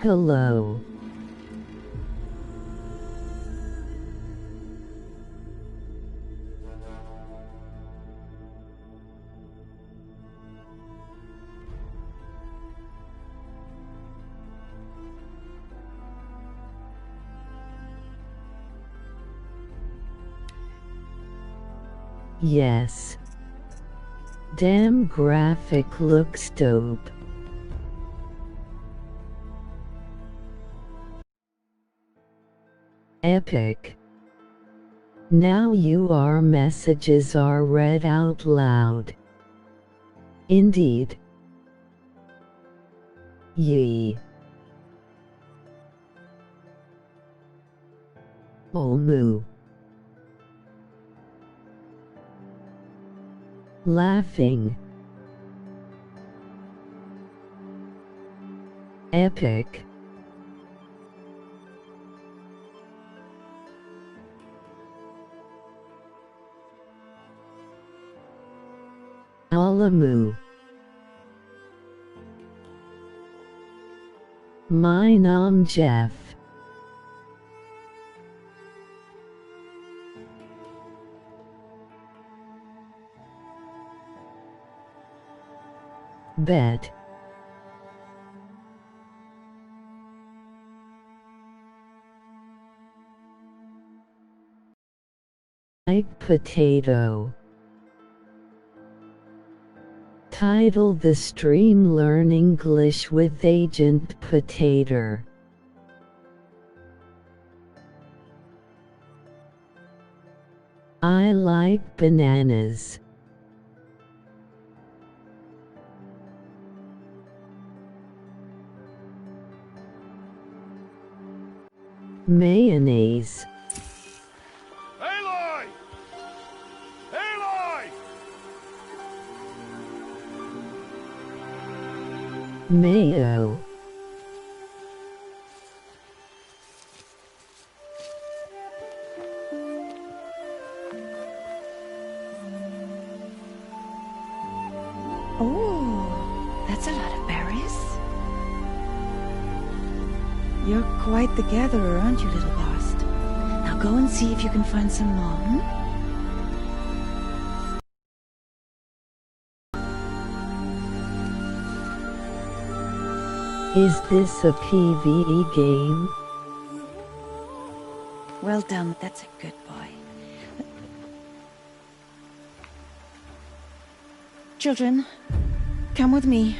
Hello. Yes. Damn graphic looks dope. Epic. Now your messages are read out loud. Indeed. Yee. Olmu. Laughing. Epic. Alamu. My Jeff. Bet. Like potato. Title the stream Learn English with Agent Potato. I like bananas. Mayonnaise. Aloy! Aloy! Mayo. Oh, that's a lot of berries. You're quite the gatherer, aren't you, little Bast? Now go and see if you can find some more, hmm? Is this a PvE game? Well done, that's a good boy. Children, come with me.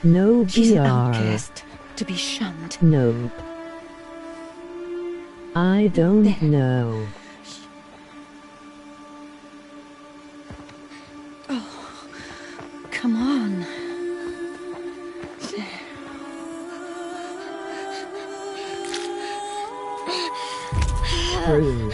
No She's an BR. outcast, to be shunned. Nope. I don't There. know. Oh, come on. True.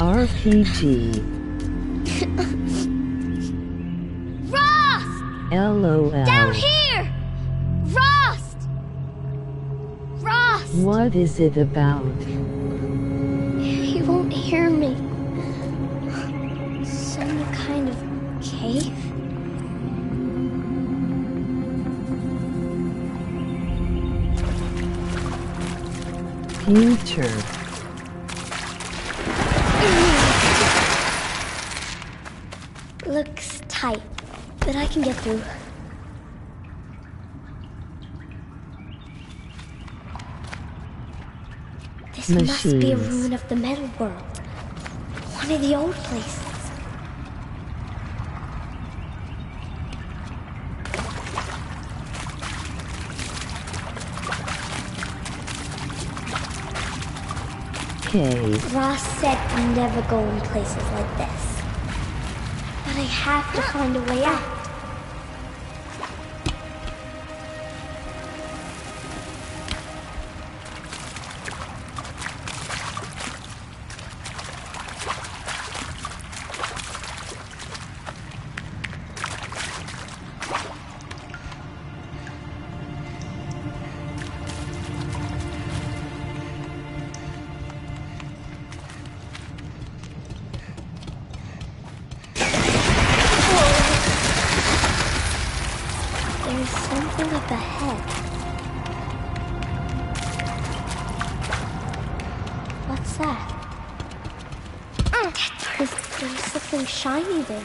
RPG. Rost! LOL. Down here! Rost! Rost! What is it about? He won't hear me. Some kind of cave? Future. Looks tight, but I can get through. This must be a Machines. ruin of the metal world. One of the old places. Okay. Ross said never go in places like this. But I have to find a way out. There's something up ahead. What's that? There's something shiny there.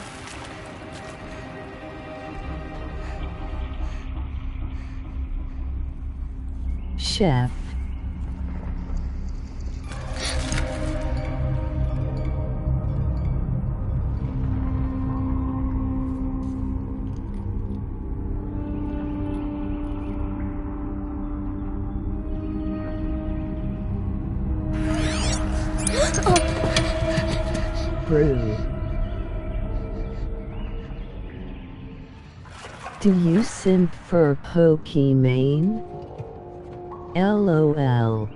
Chef. Brew. Do you simp for Pokemon? LOL.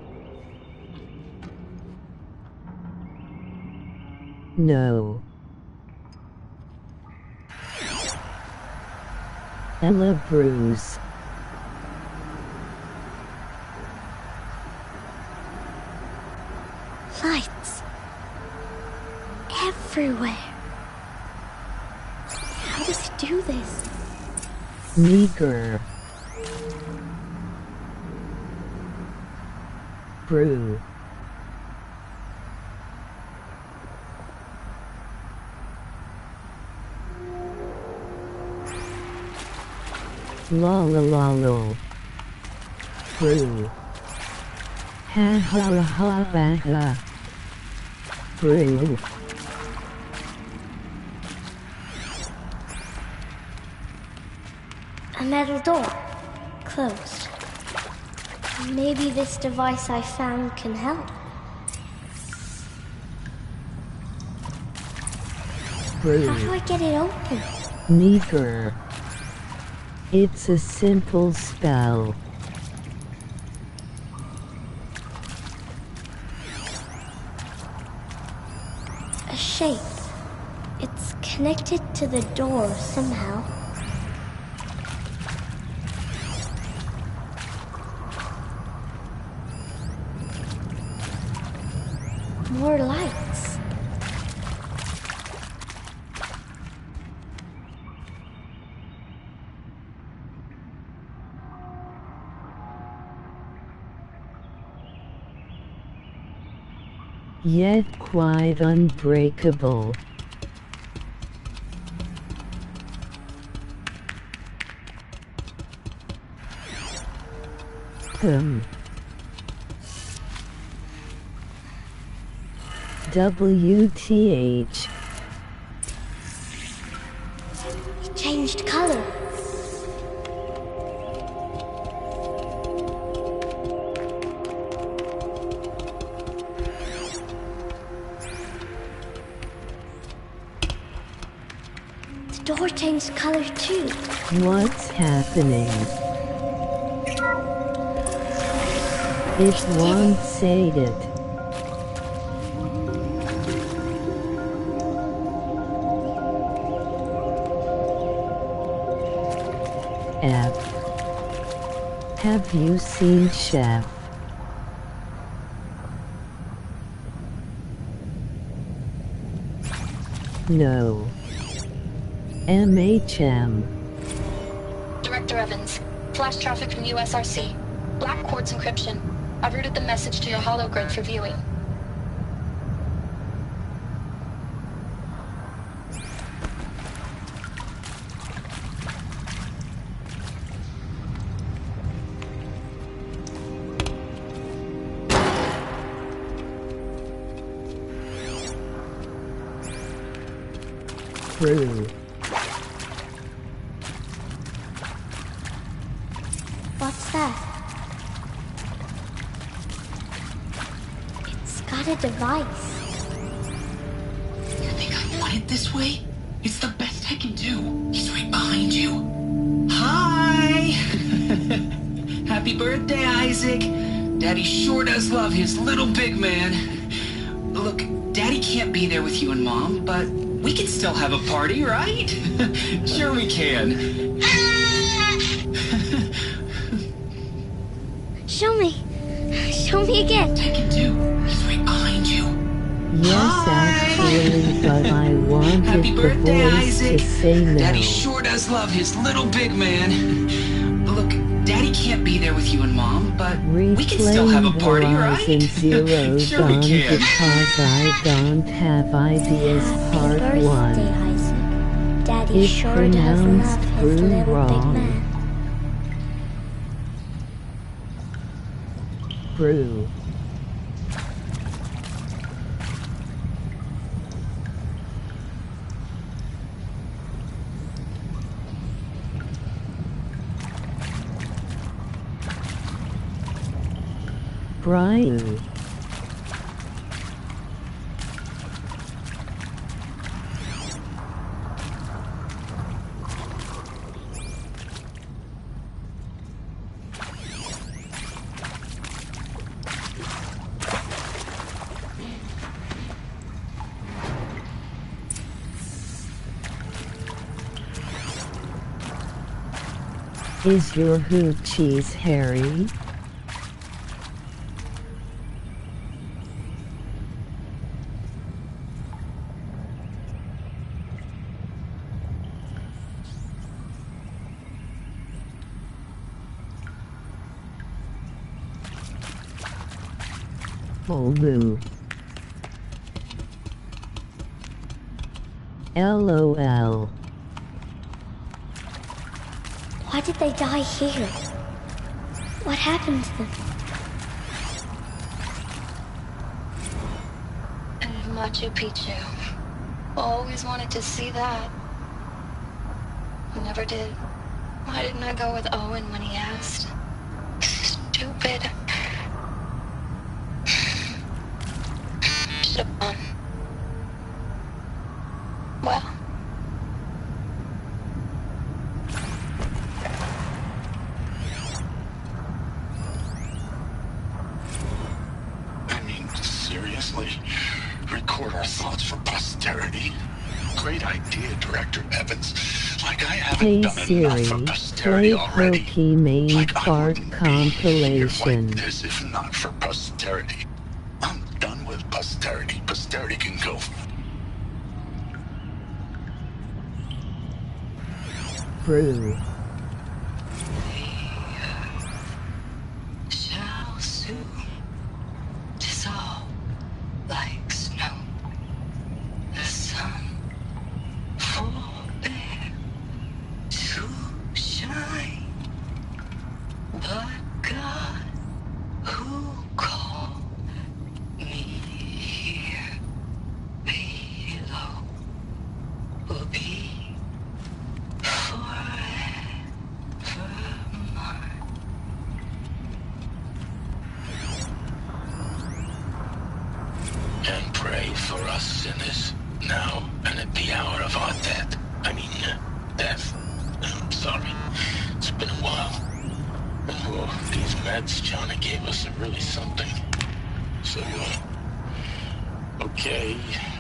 No. Ella Bruce. Lights. Everywhere. How does he do this? Meager. Brew. La la la la. Brew. Ha ha ha ha ha. Brew. A metal door. Closed. Maybe this device I found can help. Brew. How do I get it open? Meager. It's a simple spell. A shape. It's connected to the door somehow. More lights. Yet quite unbreakable. WTH. It changed color. The door changed color too. What's happening? It won't say it. F. Have you seen Chef? No. MHM. Director Evans, flash traffic from USRC. Black quartz encryption. I've routed the message to your hologrid for viewing. Brew. What's that? It's got a device. You think I want it this way? It's the best I can do. He's right behind you. Hi! Happy birthday, Isaac. Daddy sure does love his little big man. Look, Daddy can't be there with you and Mom, but we can still have a party, right? Sure we can. Show me. Show me again. Taken two. He's right behind you. Yes, actually, but I wanted Happy the birthday, voice Isaac. to say no. Daddy sure does love his little big man. Look, Daddy can't be there with you and Mom, but we can still have a party, right? Sure we can. Because I don't have ideas. Happy Part birthday, 1. Isaac. Daddy It sure does pronounced love his Brew little wrong. big man. Brew. Brian. Is your hoop cheese hairy? Olu. LOL. Why did they die here? What happened to them? And Machu Picchu. Always wanted to see that. Never did. Why didn't I go with Owen when he asked? Stupid. Should've gone. Well. Seriously? Record our thoughts for posterity? Great idea, Director Evans. Like I haven't Hey done enough for Siri, posterity play already. Pokemon Like I Fart wouldn't be here compilation. like this if not for posterity. I'm done with posterity. Posterity can go. Brew. Shall soon dissolve like snow. The sun forbear to shine, but God who called me here below will be forever mine. And pray for us sinners, now and at the hour of our death. Death. I'm sorry. It's been a while. Oh, these meds Johnny gave us are really something. So, okay,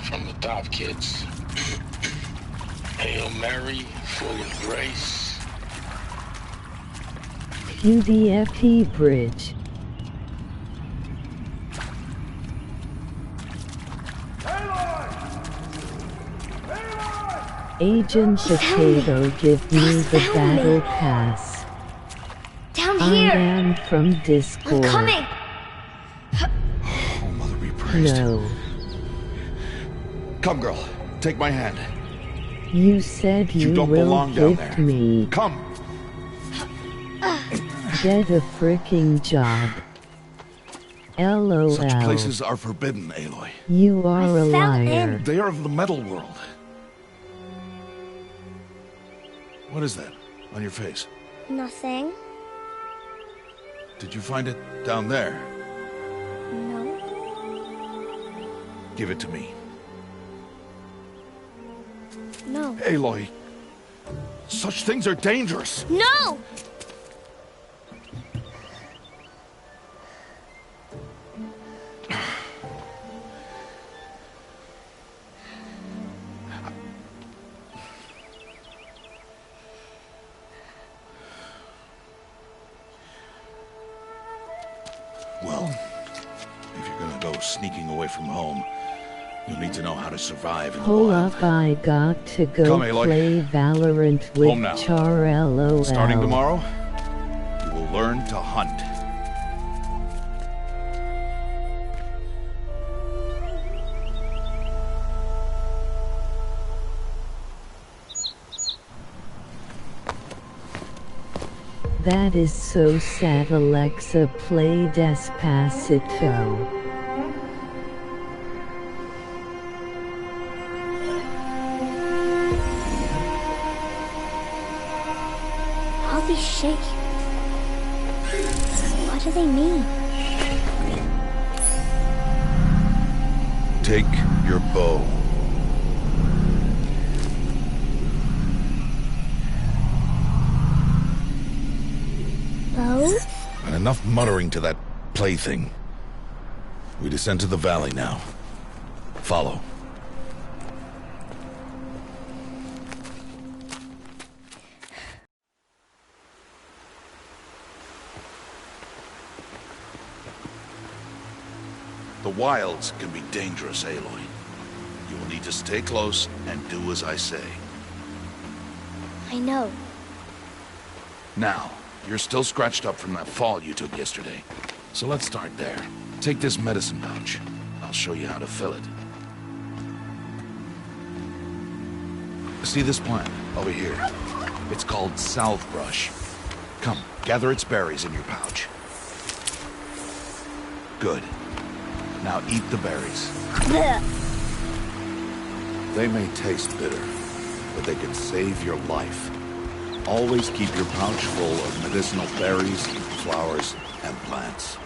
from the top, kids. Hail Mary, full of grace. QDFT Bridge. Agent Potato, give me the battle pass. Down I here! am from Discord. I'm coming! Oh, Mother be praised. No. Come, girl. Take my hand. You said You you don't will belong down gift there. me. Come. Get a freaking job. LOL. Such places are forbidden, Aloy. You are a I fell liar. in. They are of the metal world. What is that on your face? Nothing. Did you find it down there? No. Give it to me. No. Aloy, such things are dangerous. No! Well, if you're gonna go sneaking away from home, you'll need to know how to survive in the Hold wild. up, I got to go Come, Aloy. play Valorant Home now. with Char LOL. Starting tomorrow, will learn to hunt. That is so sad. Alexa, play Despacito. All these shapes. What do they mean? Take your bow. Bow? And enough muttering to that plaything. We descend to the valley now. Follow. The wilds can be dangerous, Aloy. You will need to stay close and do as I say. I know. Now, you're still scratched up from that fall you took yesterday. So let's start there. Take this medicine pouch. I'll show you how to fill it. See this plant over here? It's called salve brush. Come, gather its berries in your pouch. Good. Now eat the berries. They may taste bitter, but they can save your life. Always keep your pouch full of medicinal berries, flowers, and plants.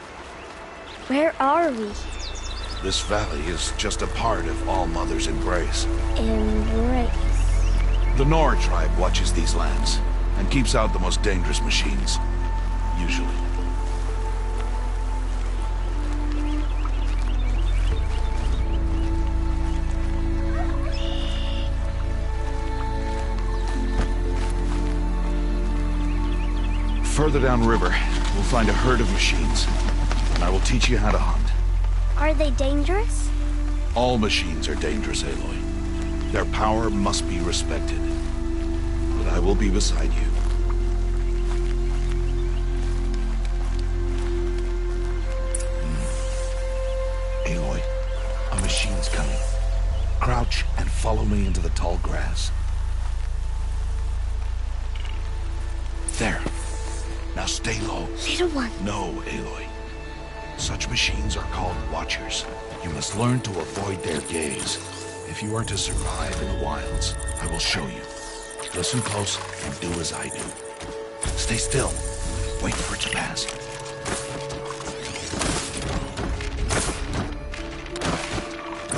Where are we? This valley is just a part of All Mother's embrace. Embrace. The Nora tribe watches these lands and keeps out the most dangerous machines. Usually. Further downriver, we'll find a herd of machines, and I will teach you how to hunt. Are they dangerous? All machines are dangerous, Aloy. Their power must be respected. But I will be beside you. Aloy, a machine's coming. Crouch and follow me into the tall grass. There. Now stay low. Little one. No, Aloy. Such machines are called Watchers. You must learn to avoid their gaze. If you are to survive in the wilds, I will show you. Listen close and do as I do. Stay still. Wait for it to pass.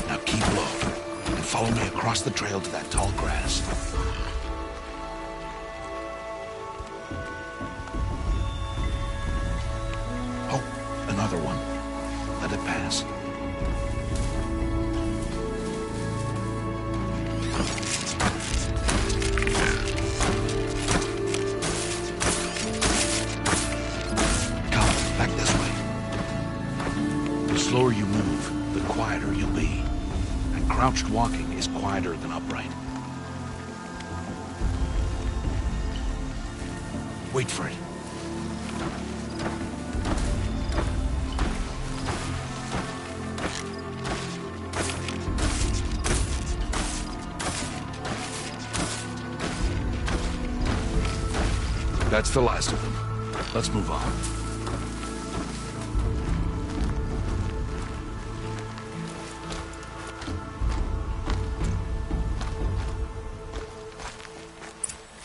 Now keep low and follow me across the trail to that tall grass. Another one. Let it pass. Come, back this way. The slower you move, the quieter you'll be. And crouched walking is quieter than upright. Wait for it. That's the last of them. Let's move on.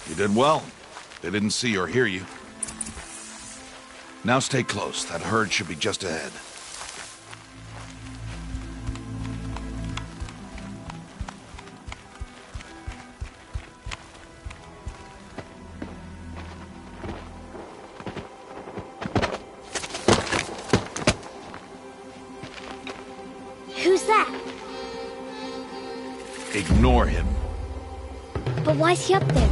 You did well. They didn't see or hear you. Now stay close. That herd should be just ahead. Who's that? Ignore him. But why's he up there?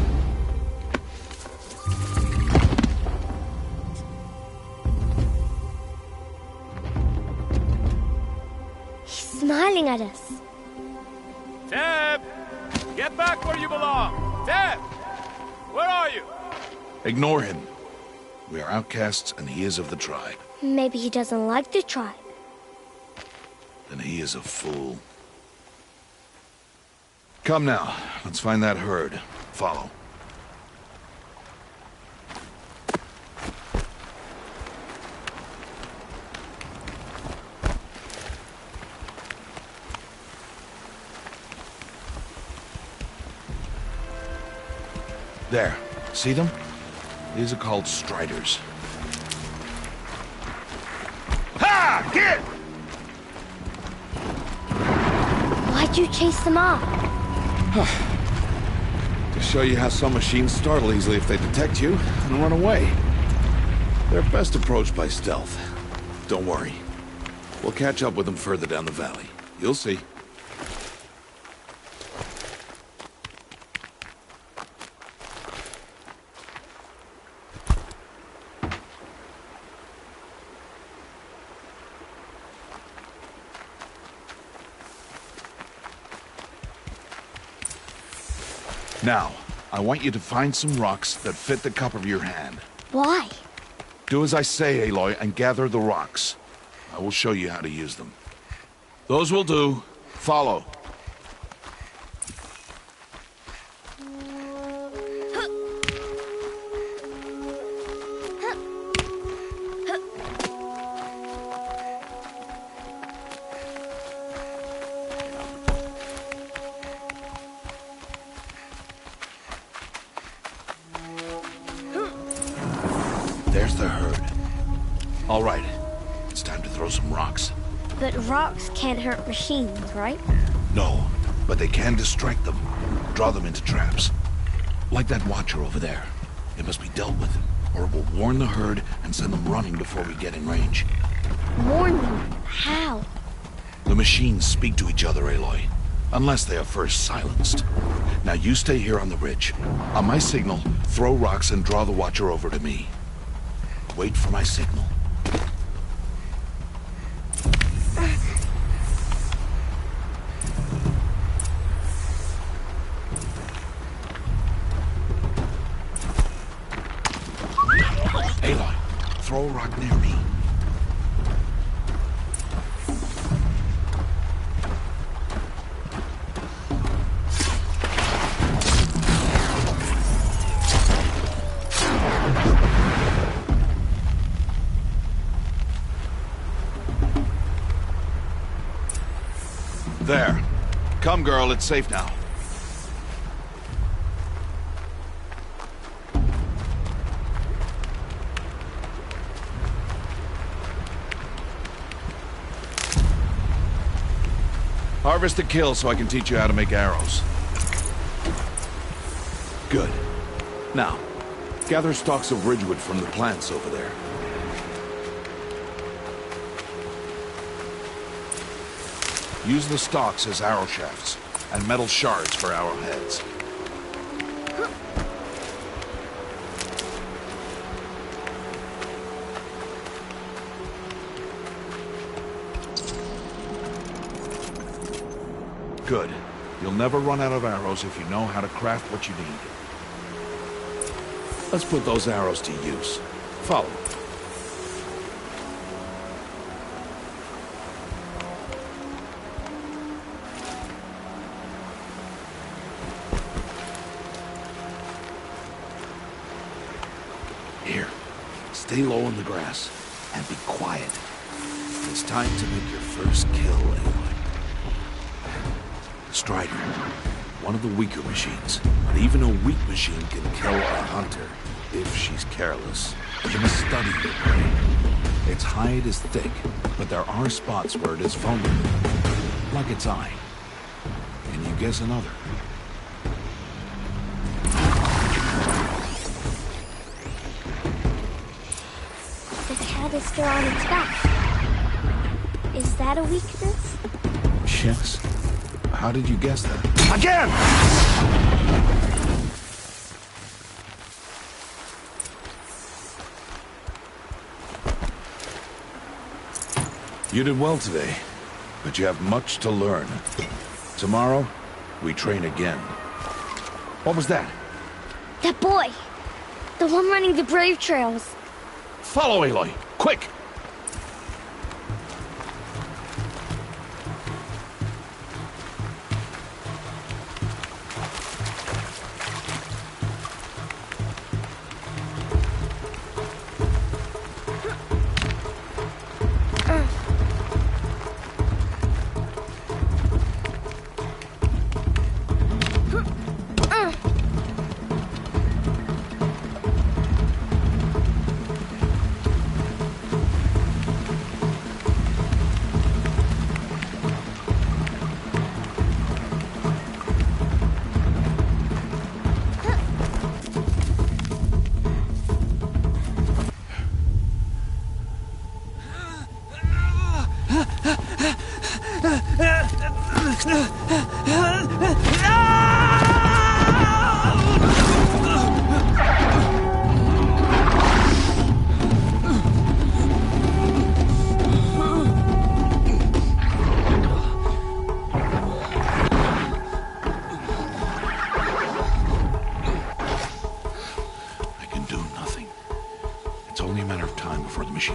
He's smiling at us. Teb! Get back where you belong! Teb! Where are you? Ignore him. We are outcasts, and he is of the tribe. Maybe he doesn't like the tribe. Then he is a fool. Come now, let's find that herd. Follow. There. See them? These are called striders. Ha! Get! Why'd you chase them off? To show you how some machines startle easily if they detect you and run away. They're best approached by stealth. Don't worry. We'll catch up with them further down the valley. You'll see. Now, I want you to find some rocks that fit the cup of your hand. Why? Do as I say, Aloy, and gather the rocks. I will show you how to use them. Those will do. Follow. There's the herd. All right. It's time to throw some rocks. But rocks can't hurt machines, right? No, but they can distract them. Draw them into traps. Like that watcher over there. It must be dealt with, or it will warn the herd and send them running before we get in range. Warn them? How? The machines speak to each other, Aloy. Unless they are first silenced. Now you stay here on the ridge. On my signal, throw rocks and draw the watcher over to me. Wait for my signal. Aloy, throw a rock near me. There. Come, girl, it's safe now. Harvest the kill so I can teach you how to make arrows. Good. Now, gather stalks of ridgewood from the plants over there. Use the stalks as arrow shafts, and metal shards for arrowheads. Good. You'll never run out of arrows if you know how to craft what you need. Let's put those arrows to use. Follow. Here, stay low in the grass, and be quiet. It's time to make your first kill, Aloy. The Strider, one of the weaker machines, but even a weak machine can kill a hunter, if she's careless. You must study your prey. Its hide is thick, but there are spots where it is vulnerable, like its eye. Can you guess another? The canister on its back. Is that a weakness? Yes. How did you guess that? Again! You did well today, but you have much to learn. Tomorrow, we train again. What was that? That boy! The one running the brave trails. Follow, Aloy! Quick!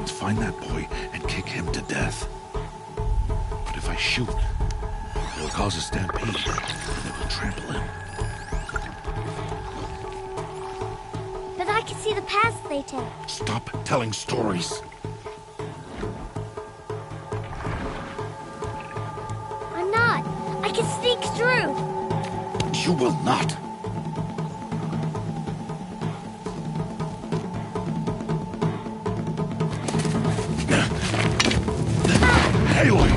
Find that boy and kick him to death. But if I shoot, it'll cause a stampede, and it will trample him. But I can see the paths they take. Stop telling stories. I'm not. I can sneak through. You will not. Aloy!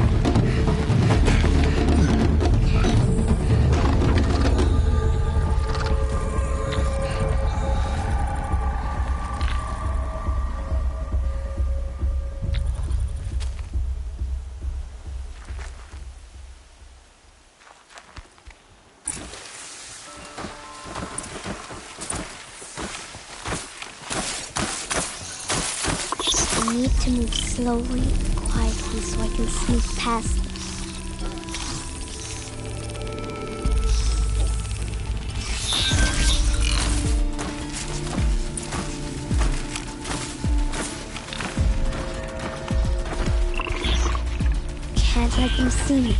I need to move slowly and quietly so I can sneak past them. Can't let them see me.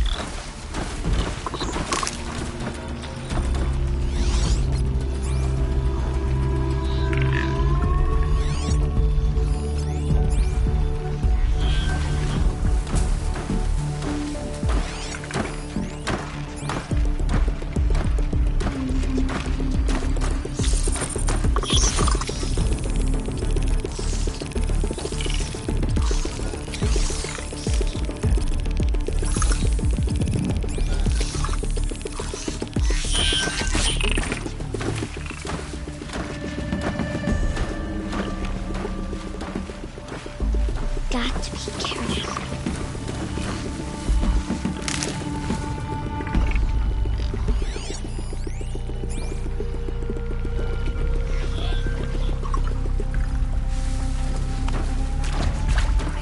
Got to be careful.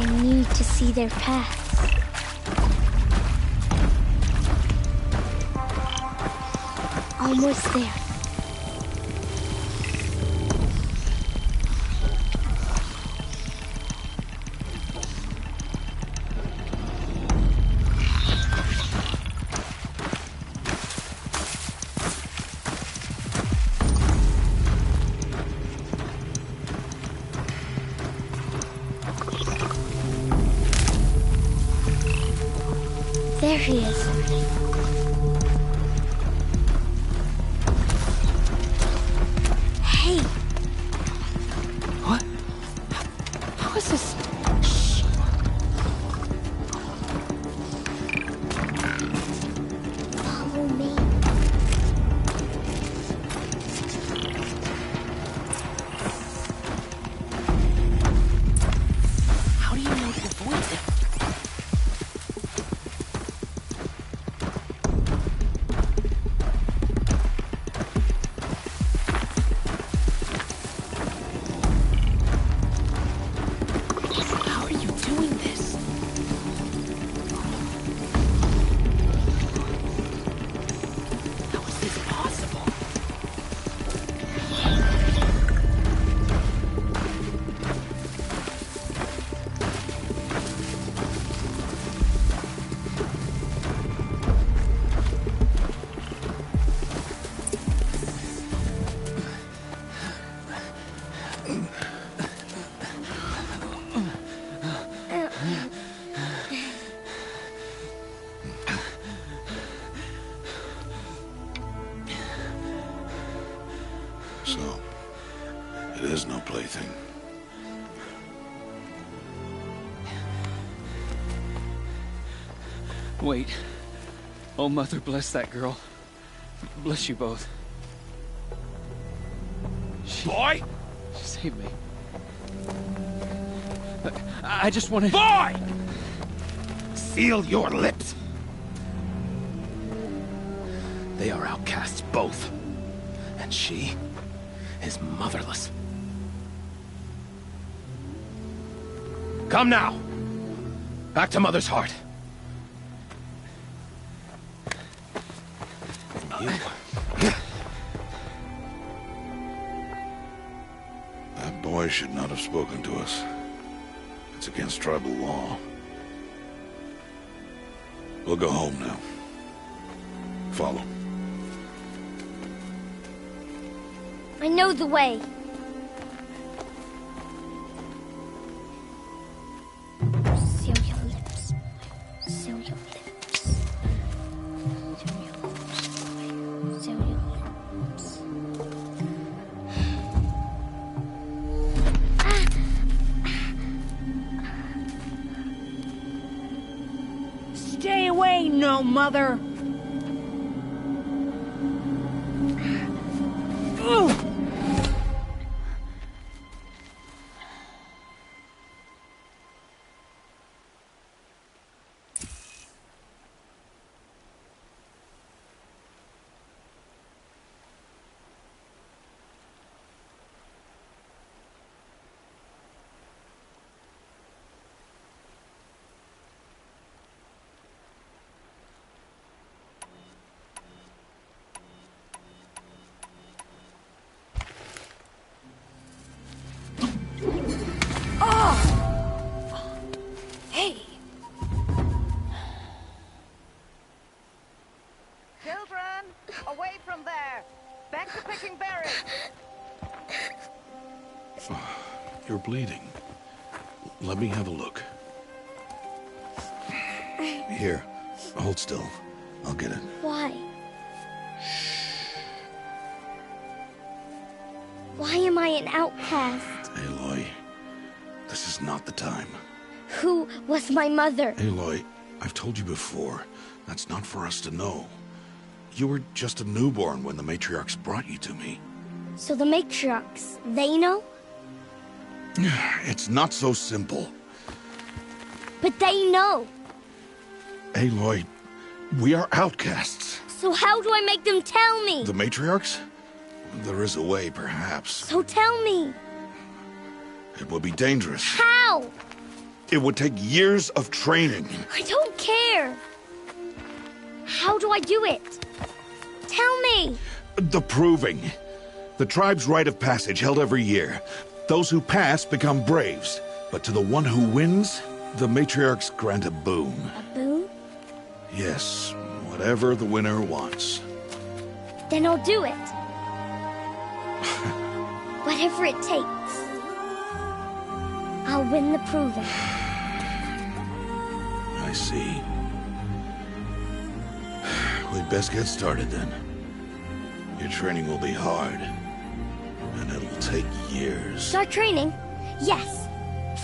I need to see their paths. Almost there. There he is. Hey! What? How is this? Shh. Follow me. How do you know to avoid them? Wait. Oh, Mother, bless that girl. Bless you both. Boy! She saved me. I just wanted... Boy! Seal your lips. They are outcasts, both. And she is motherless. Come now. Back to Mother's heart. And you... That boy should not have spoken to us. It's against tribal law. We'll go home now. Follow. I know the way. Seal your lips. Seal your lips. Seal your lips. Seal your lips. Stay away, no mother! Away from there! Back to picking berries! You're bleeding. Let me have a look. Here, hold still. I'll get it. Why? Why am I an outcast? Aloy, this is not the time. Who was my mother? Aloy, I've told you before, that's not for us to know. You were just a newborn when the matriarchs brought you to me. So the matriarchs, they know? It's not so simple. But they know. Aloy, we are outcasts. So how do I make them tell me? The matriarchs? There is a way, perhaps. So tell me. It would be dangerous. How? It would take years of training. I don't care. How do I do it? Tell me. The proving. The tribe's rite of passage held every year. Those who pass become braves. But to the one who wins, the matriarchs grant a boon. A boon? Yes, whatever the winner wants. Then I'll do it. Whatever it takes. I'll win the proving. I see. We'd best get started then. Your training will be hard, and it'll take years. Start training? Yes.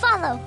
Follow.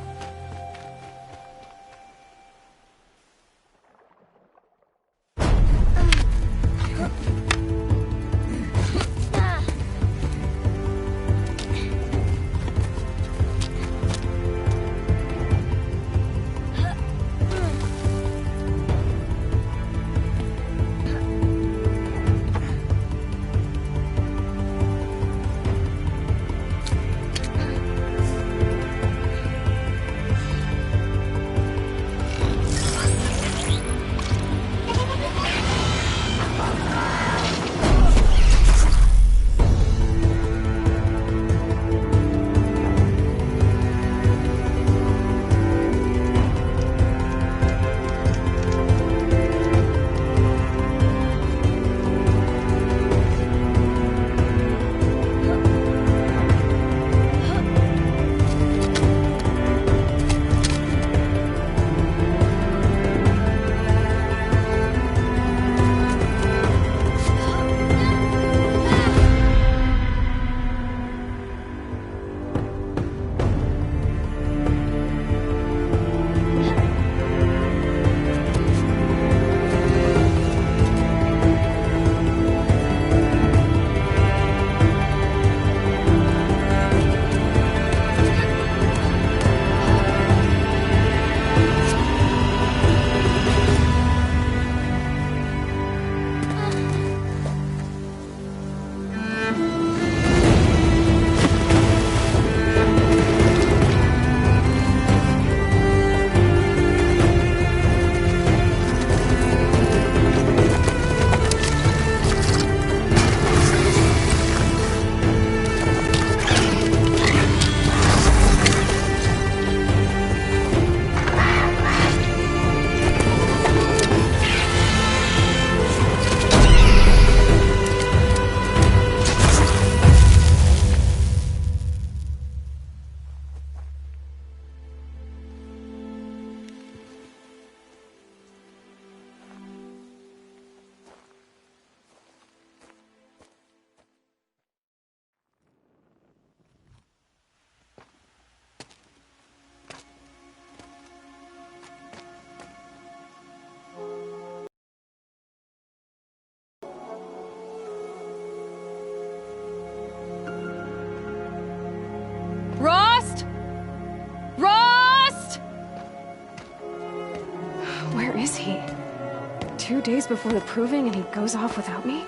2 days before the proving and he goes off without me?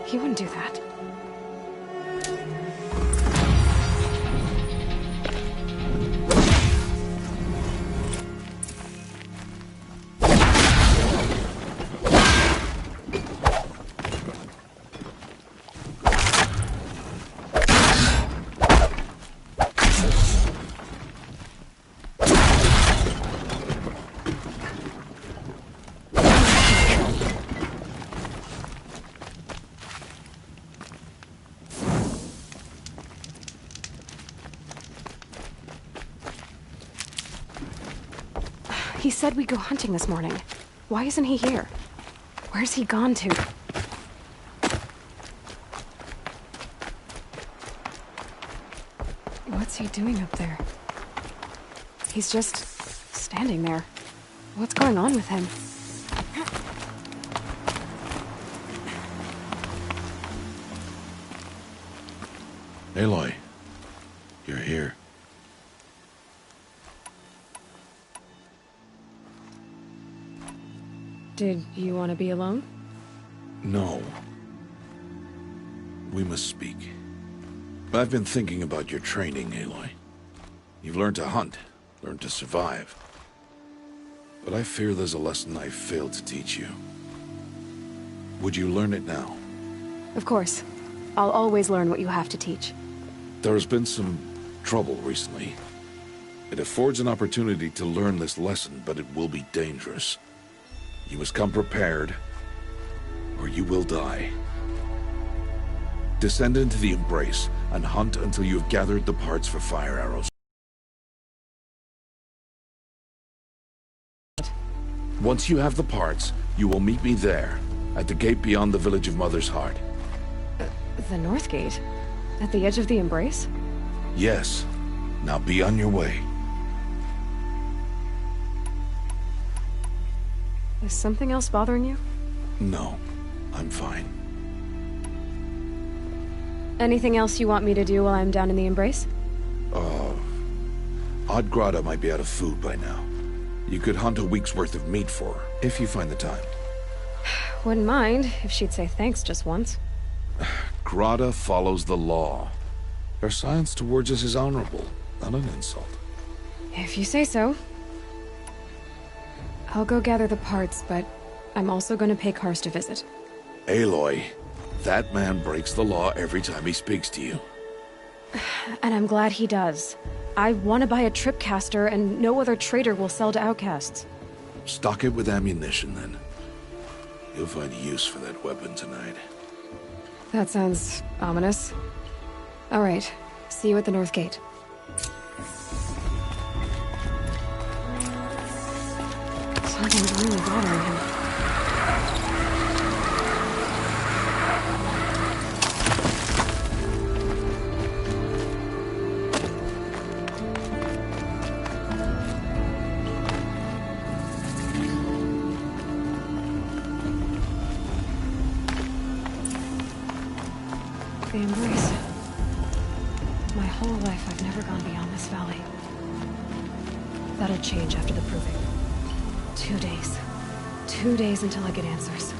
He wouldn't do that. He said we'd go hunting this morning. Why isn't he here? Where's he gone to? What's he doing up there? He's just standing there. What's going on with him? Aloy, you're here. Did you want to be alone? No. We must speak. I've been thinking about your training, Aloy. You've learned to hunt, learned to survive. But I fear there's a lesson I failed to teach you. Would you learn it now? Of course. I'll always learn what you have to teach. There has been some trouble recently. It affords an opportunity to learn this lesson, but it will be dangerous. You must come prepared, or you will die. Descend into the Embrace, and hunt until you have gathered the parts for fire arrows. Once you have the parts, you will meet me there, at the gate beyond the village of Mother's Heart. The North Gate? At the edge of the Embrace? Yes. Now be on your way. Is something else bothering you? No, I'm fine. Anything else you want me to do while I'm down in the Embrace? Odd Grata might be out of food by now. You could hunt a week's worth of meat for her, if you find the time. Wouldn't mind if she'd say thanks just once. Grata follows the law. Her science towards us is honorable, not an insult. If you say so. I'll go gather the parts, but I'm also going to pay Karst a visit. Aloy, that man breaks the law every time he speaks to you. And I'm glad he does. I want to buy a tripcaster, and no other trader will sell to outcasts. Stock it with ammunition, then. You'll find use for that weapon tonight. That sounds ominous. All right, see you at the North Gate. Something's really bothering him. The Embrace. My whole life I've never gone beyond this valley. That'll change after the proving. 2 days. 2 days until I get answers.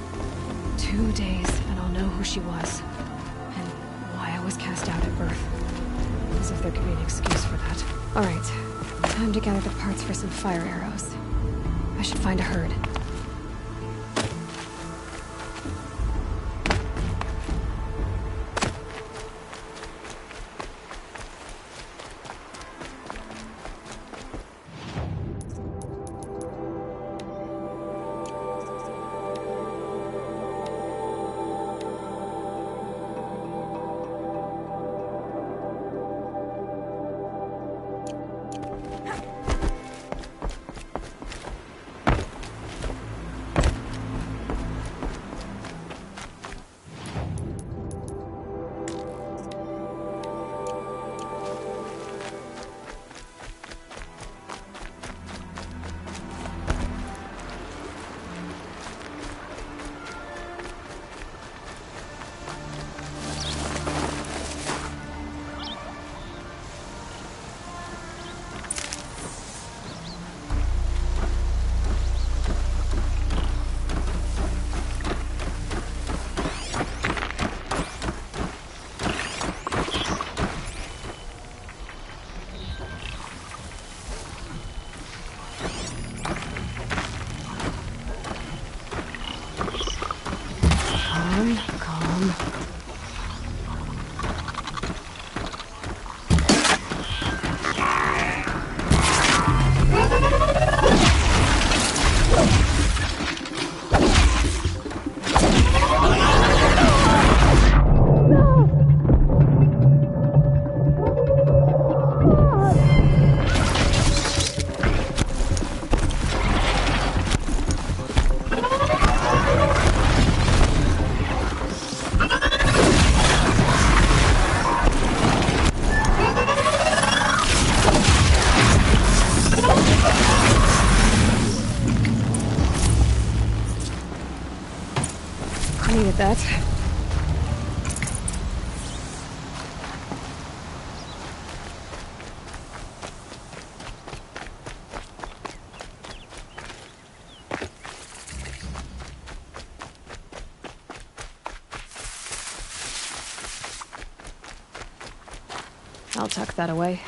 2 days and I'll know who she was. And why I was cast out at birth. As if there could be an excuse for that. Alright. Time to gather the parts for some fire arrows. I should find a herd. Needed that. I'll tuck that away.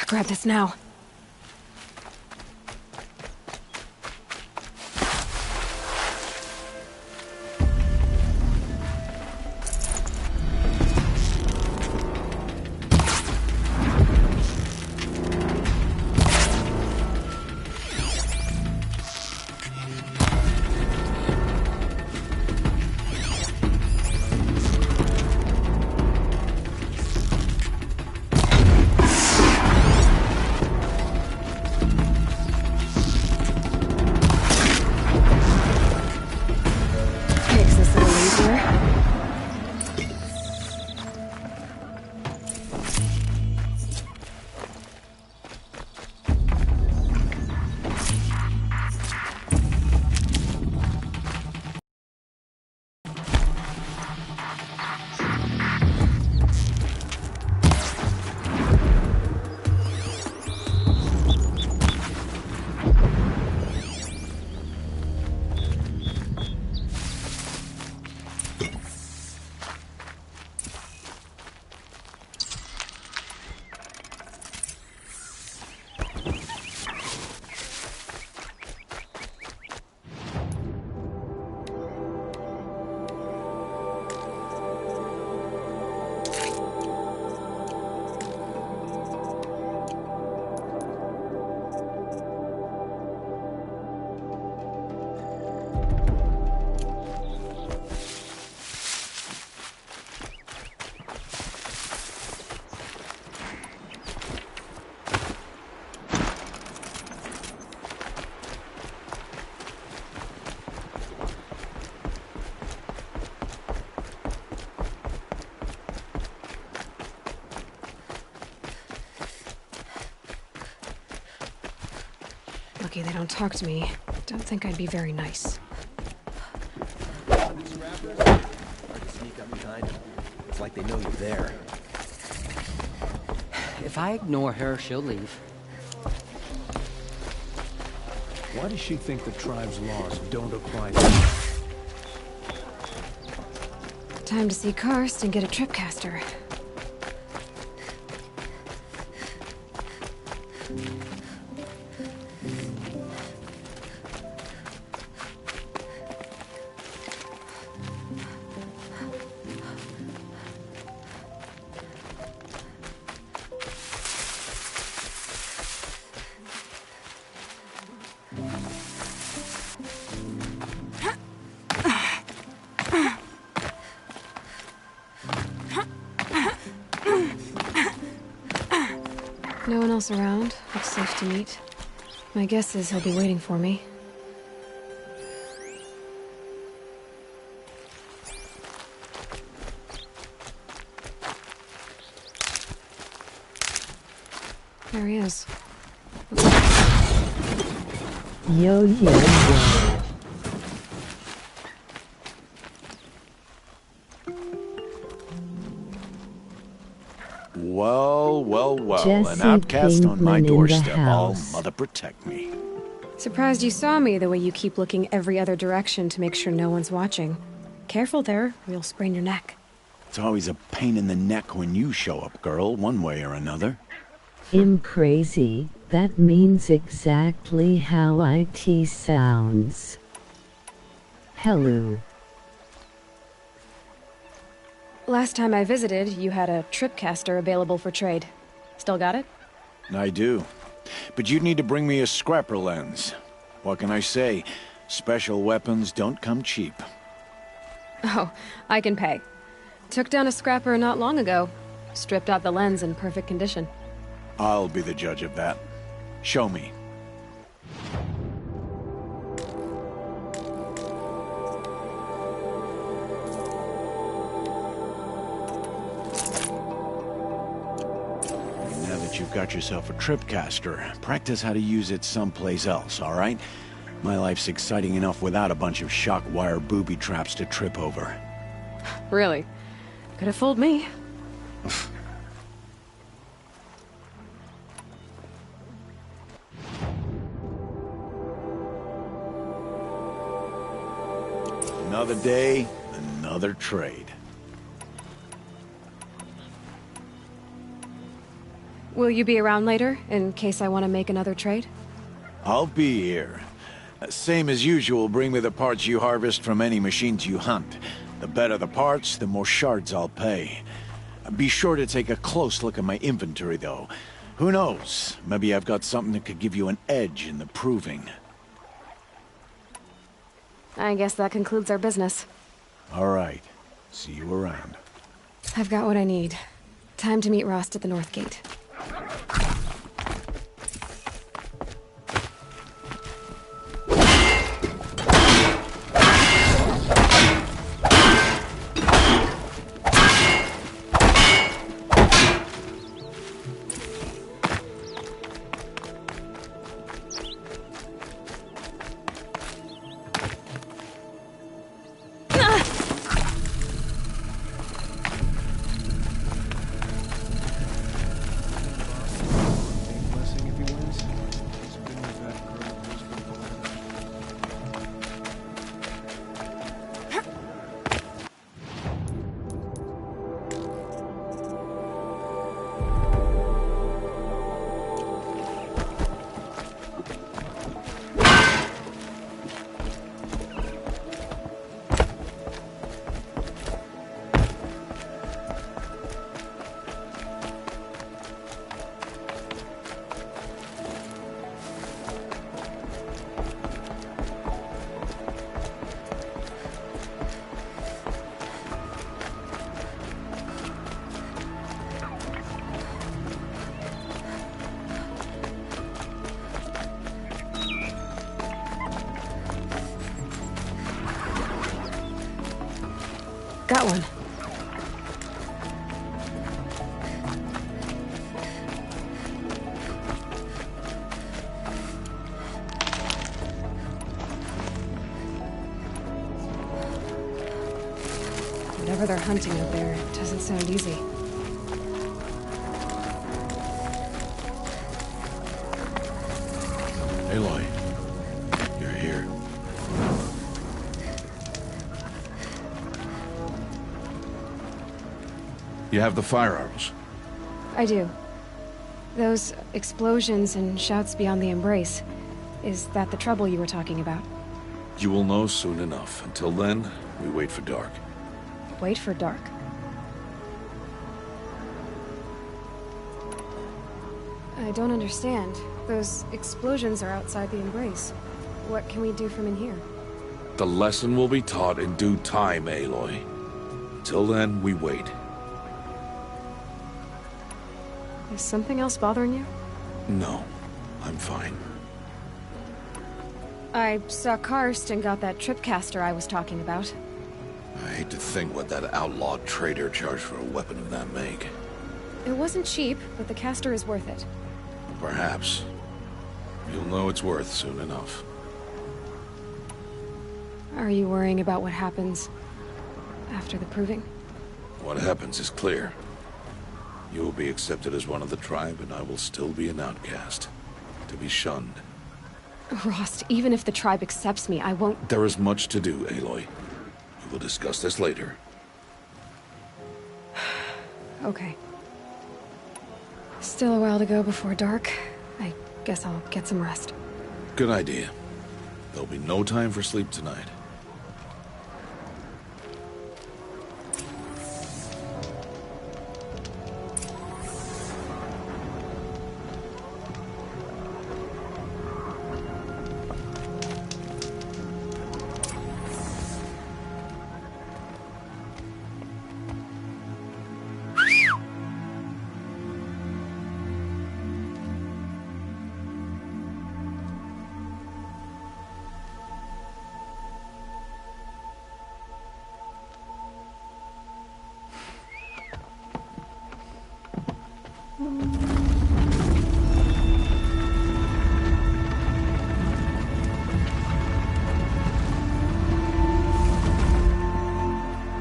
Grab this now. Lucky they don't talk to me. Don't think I'd be very nice. Hard to sneak up behind them. It's like they know you're there. If I ignore her, she'll leave. Why does she think the tribe's laws don't apply to her? Time to see Karst and get a tripcaster. No one else around. Looks safe to meet. My guess is he'll be waiting for me. There he is. Yo, yo, yo. Well, well, well. Jesse An outcast on my Pinkman in the doorstep. All house. mother protect me. Surprised you saw me the way you keep looking every other direction to make sure no one's watching. Careful there, or you'll sprain your neck. It's always a pain in the neck when you show up, girl, one way or another. I'm crazy. That means exactly how it sounds. Hello. Last time I visited, you had a tripcaster available for trade. Still got it? I do. But you'd need to bring me a scrapper lens. What can I say? Special weapons don't come cheap. Oh, I can pay. Took down a scrapper not long ago. Stripped out the lens in perfect condition. I'll be the judge of that. Show me. Now that you've got yourself a tripcaster, practice how to use it someplace else, all right? My life's exciting enough without a bunch of shock wire booby traps to trip over. Really? Could have fooled me. Another day, another trade. Will you be around later, in case I want to make another trade? I'll be here. Same as usual, bring me the parts you harvest from any machines you hunt. The better the parts, the more shards I'll pay. Be sure to take a close look at my inventory, though. Who knows? Maybe I've got something that could give you an edge in the proving. I guess that concludes our business. All right. See you around. I've got what I need. Time to meet Rost at the North Gate. Got one. Whatever they're hunting out there, it doesn't sound easy. Aloy, you're here. You have the fire arrows. I do. Those explosions and shouts beyond the embrace. Is that the trouble you were talking about? You will know soon enough. Until then, we wait for dark. Wait for dark. I don't understand. Those explosions are outside the embrace. What can we do from in here? The lesson will be taught in due time, Aloy. Until then, we wait. Is something else bothering you? No, I'm fine. I saw Karst and got that tripcaster I was talking about. I hate to think what that outlawed trader charged for a weapon of that make. It wasn't cheap, but the caster is worth it. Perhaps. You'll know its worth soon enough. Are you worrying about what happens after the proving? What happens is clear. You will be accepted as one of the tribe, and I will still be an outcast. To be shunned. Rost, even if the tribe accepts me, I won't... There is much to do, Aloy. We will discuss this later. Okay. Still a while to go before dark. I guess I'll get some rest. Good idea. There'll be no time for sleep tonight.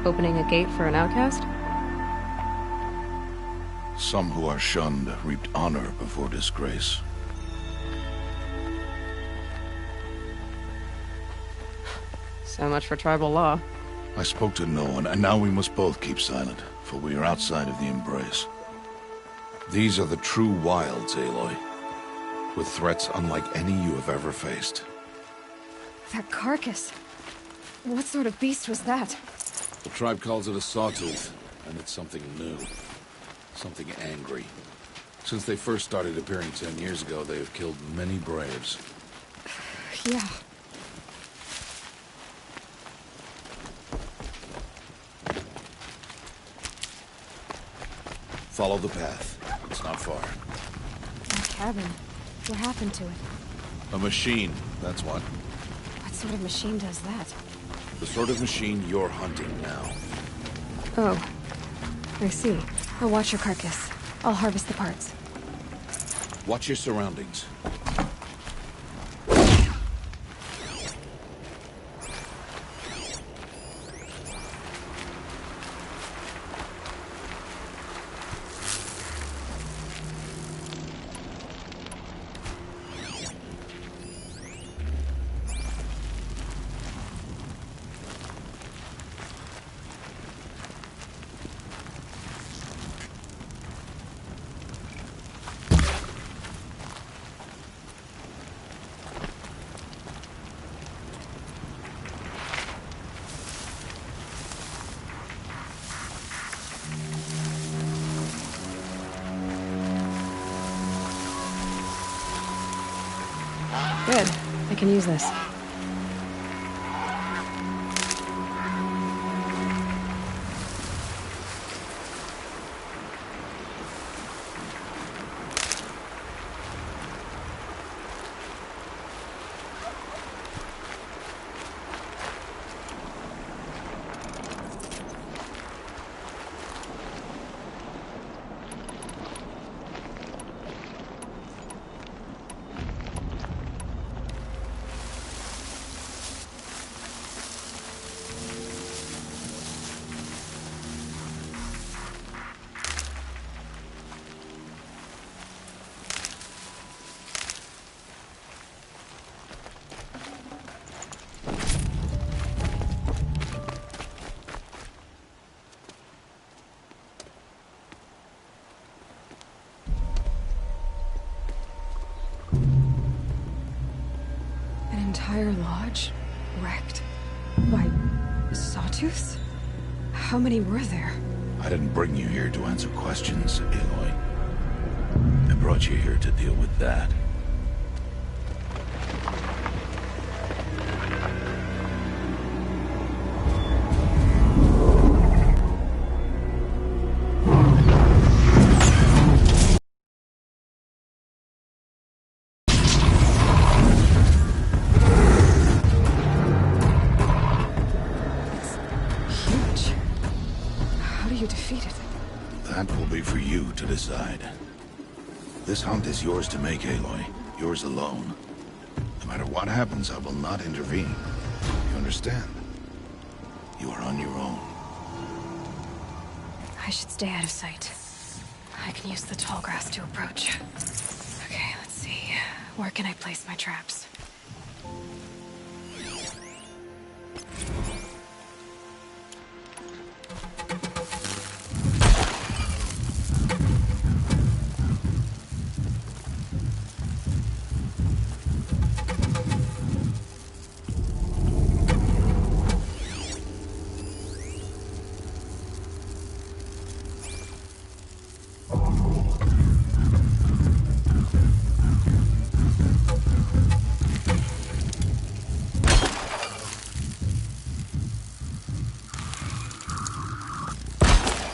Opening a gate for an outcast? Some who are shunned reaped honor before disgrace. So much for tribal law. I spoke to no one, and now we must both keep silent, for we are outside of the embrace. These are the true wilds, Aloy. With threats unlike any you have ever faced. That carcass. What sort of beast was that? The tribe calls it a sawtooth, and it's something new. Something angry. Since they first started appearing 10 years ago, they have killed many braves. Yeah. Follow the path. It's not far. My cabin. What happened to it? A machine, that's what. What sort of machine does that? The sort of machine you're hunting now. Oh. I see. I'll watch your carcass. I'll harvest the parts. Watch your surroundings. Good. I can use this. Entire lodge wrecked by sawtooths? How many were there? I didn't bring you here to answer questions, Aloy. I brought you here to deal with that. That will be for you to decide. This hunt is yours to make, Aloy. Yours alone. No matter what happens, I will not intervene. You understand? You are on your own. I should stay out of sight. I can use the tall grass to approach. Okay, let's see. Where can I place my traps?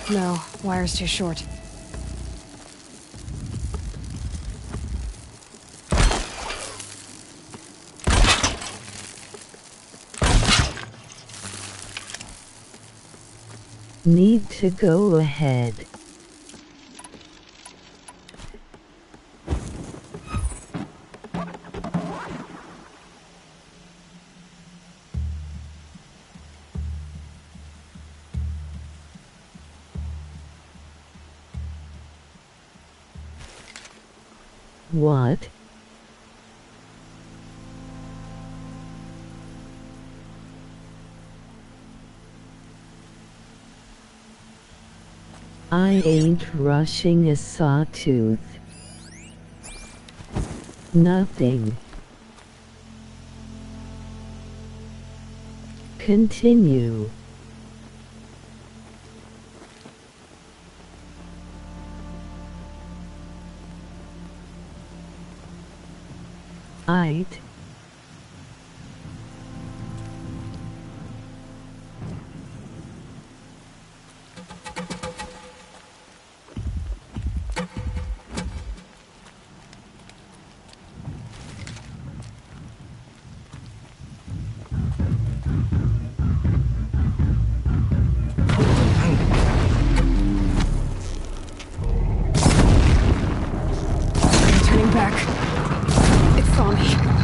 No, wire's too short. Need to go ahead. What? I ain't rushing a sawtooth. Nothing. Continue. Aight. Turning back. It saw me.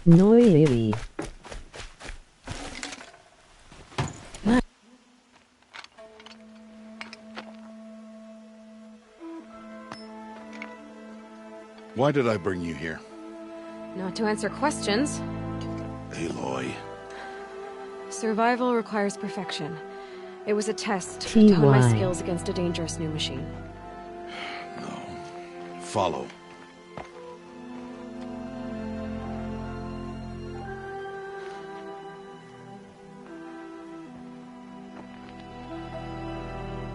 Noiri. Why did I bring you here? Not to answer questions. Aloy. Survival requires perfection. It was a test to TY. hone my skills against a dangerous new machine. No. Follow.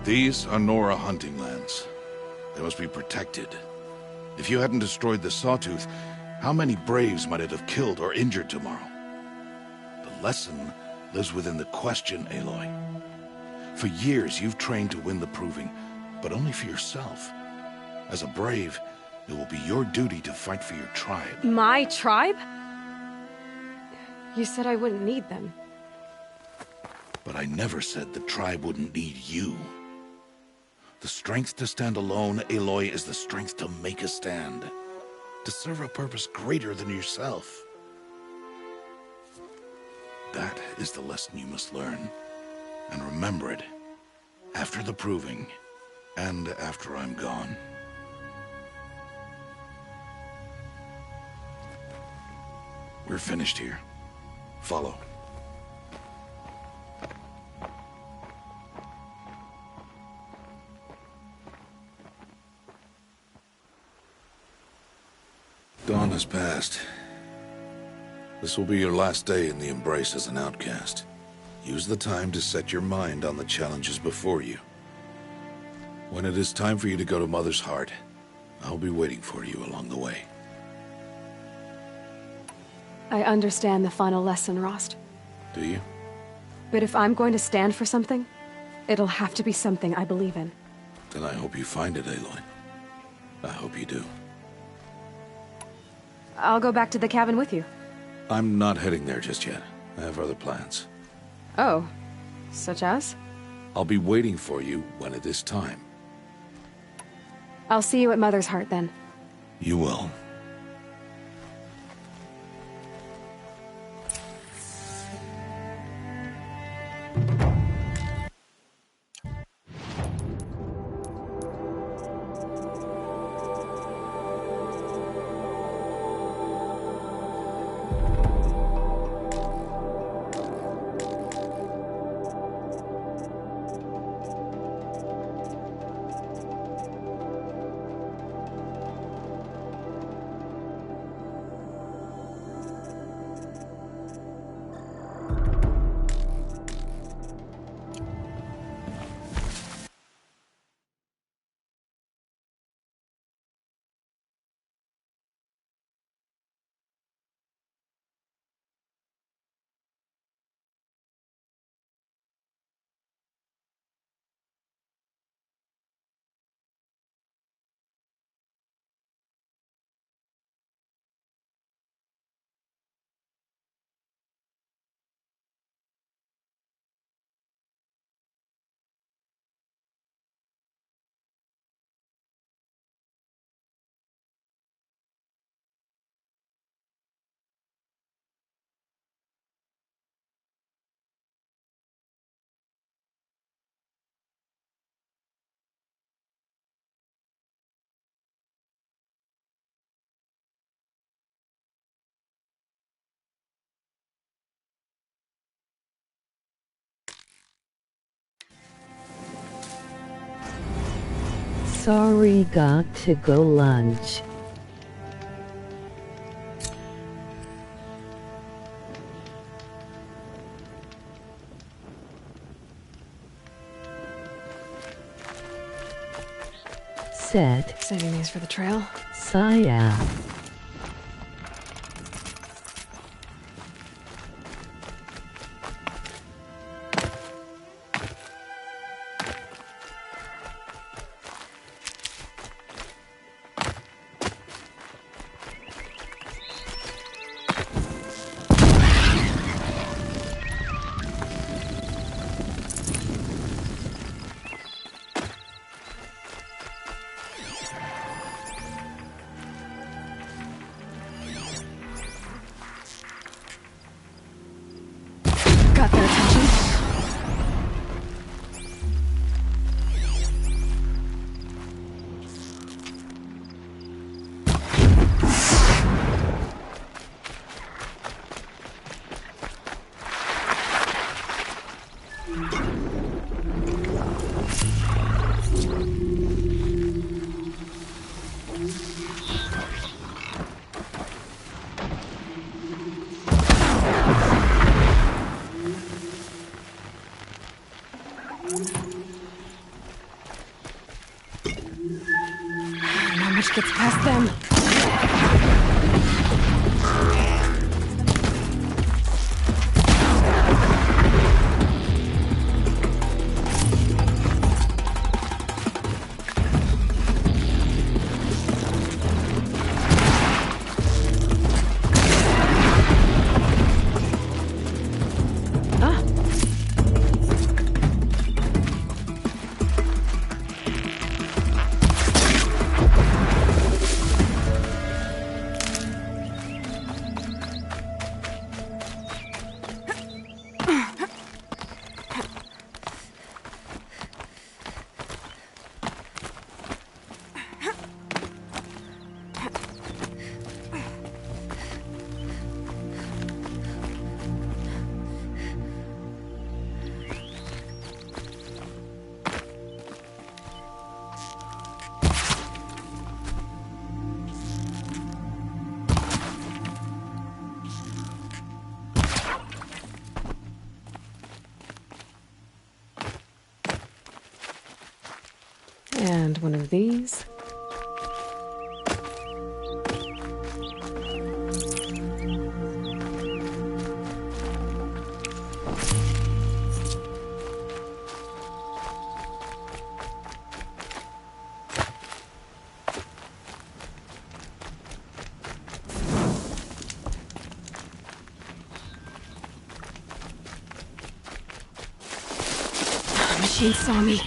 These are Nora hunting lands. They must be protected. If you hadn't destroyed the Sawtooth, how many Braves might it have killed or injured tomorrow? The lesson lives within the question, Aloy. For years, you've trained to win the Proving, but only for yourself. As a Brave, it will be your duty to fight for your tribe. My tribe? You said I wouldn't need them. But I never said the tribe wouldn't need you. The strength to stand alone, Aloy, is the strength to make a stand. To serve a purpose greater than yourself. That is the lesson you must learn. And remember it. After the Proving. And after I'm gone. We're finished here. Follow. Dawn has passed. This will be your last day in the Embrace as an outcast. Use the time to set your mind on the challenges before you. When it is time for you to go to Mother's Heart, I'll be waiting for you along the way. I understand the final lesson, Rost. Do you? But if I'm going to stand for something, it'll have to be something I believe in. Then I hope you find it, Aloy. I hope you do. I'll go back to the cabin with you. I'm not heading there just yet. I have other plans. Oh, such as? I'll be waiting for you when it is time. I'll see you at Mother's Heart then. You will. Sorry, got to go lunch. Set. Saving these for the trail. Saya. Got their attention. Not much gets past them. And one of these. chainsaw me.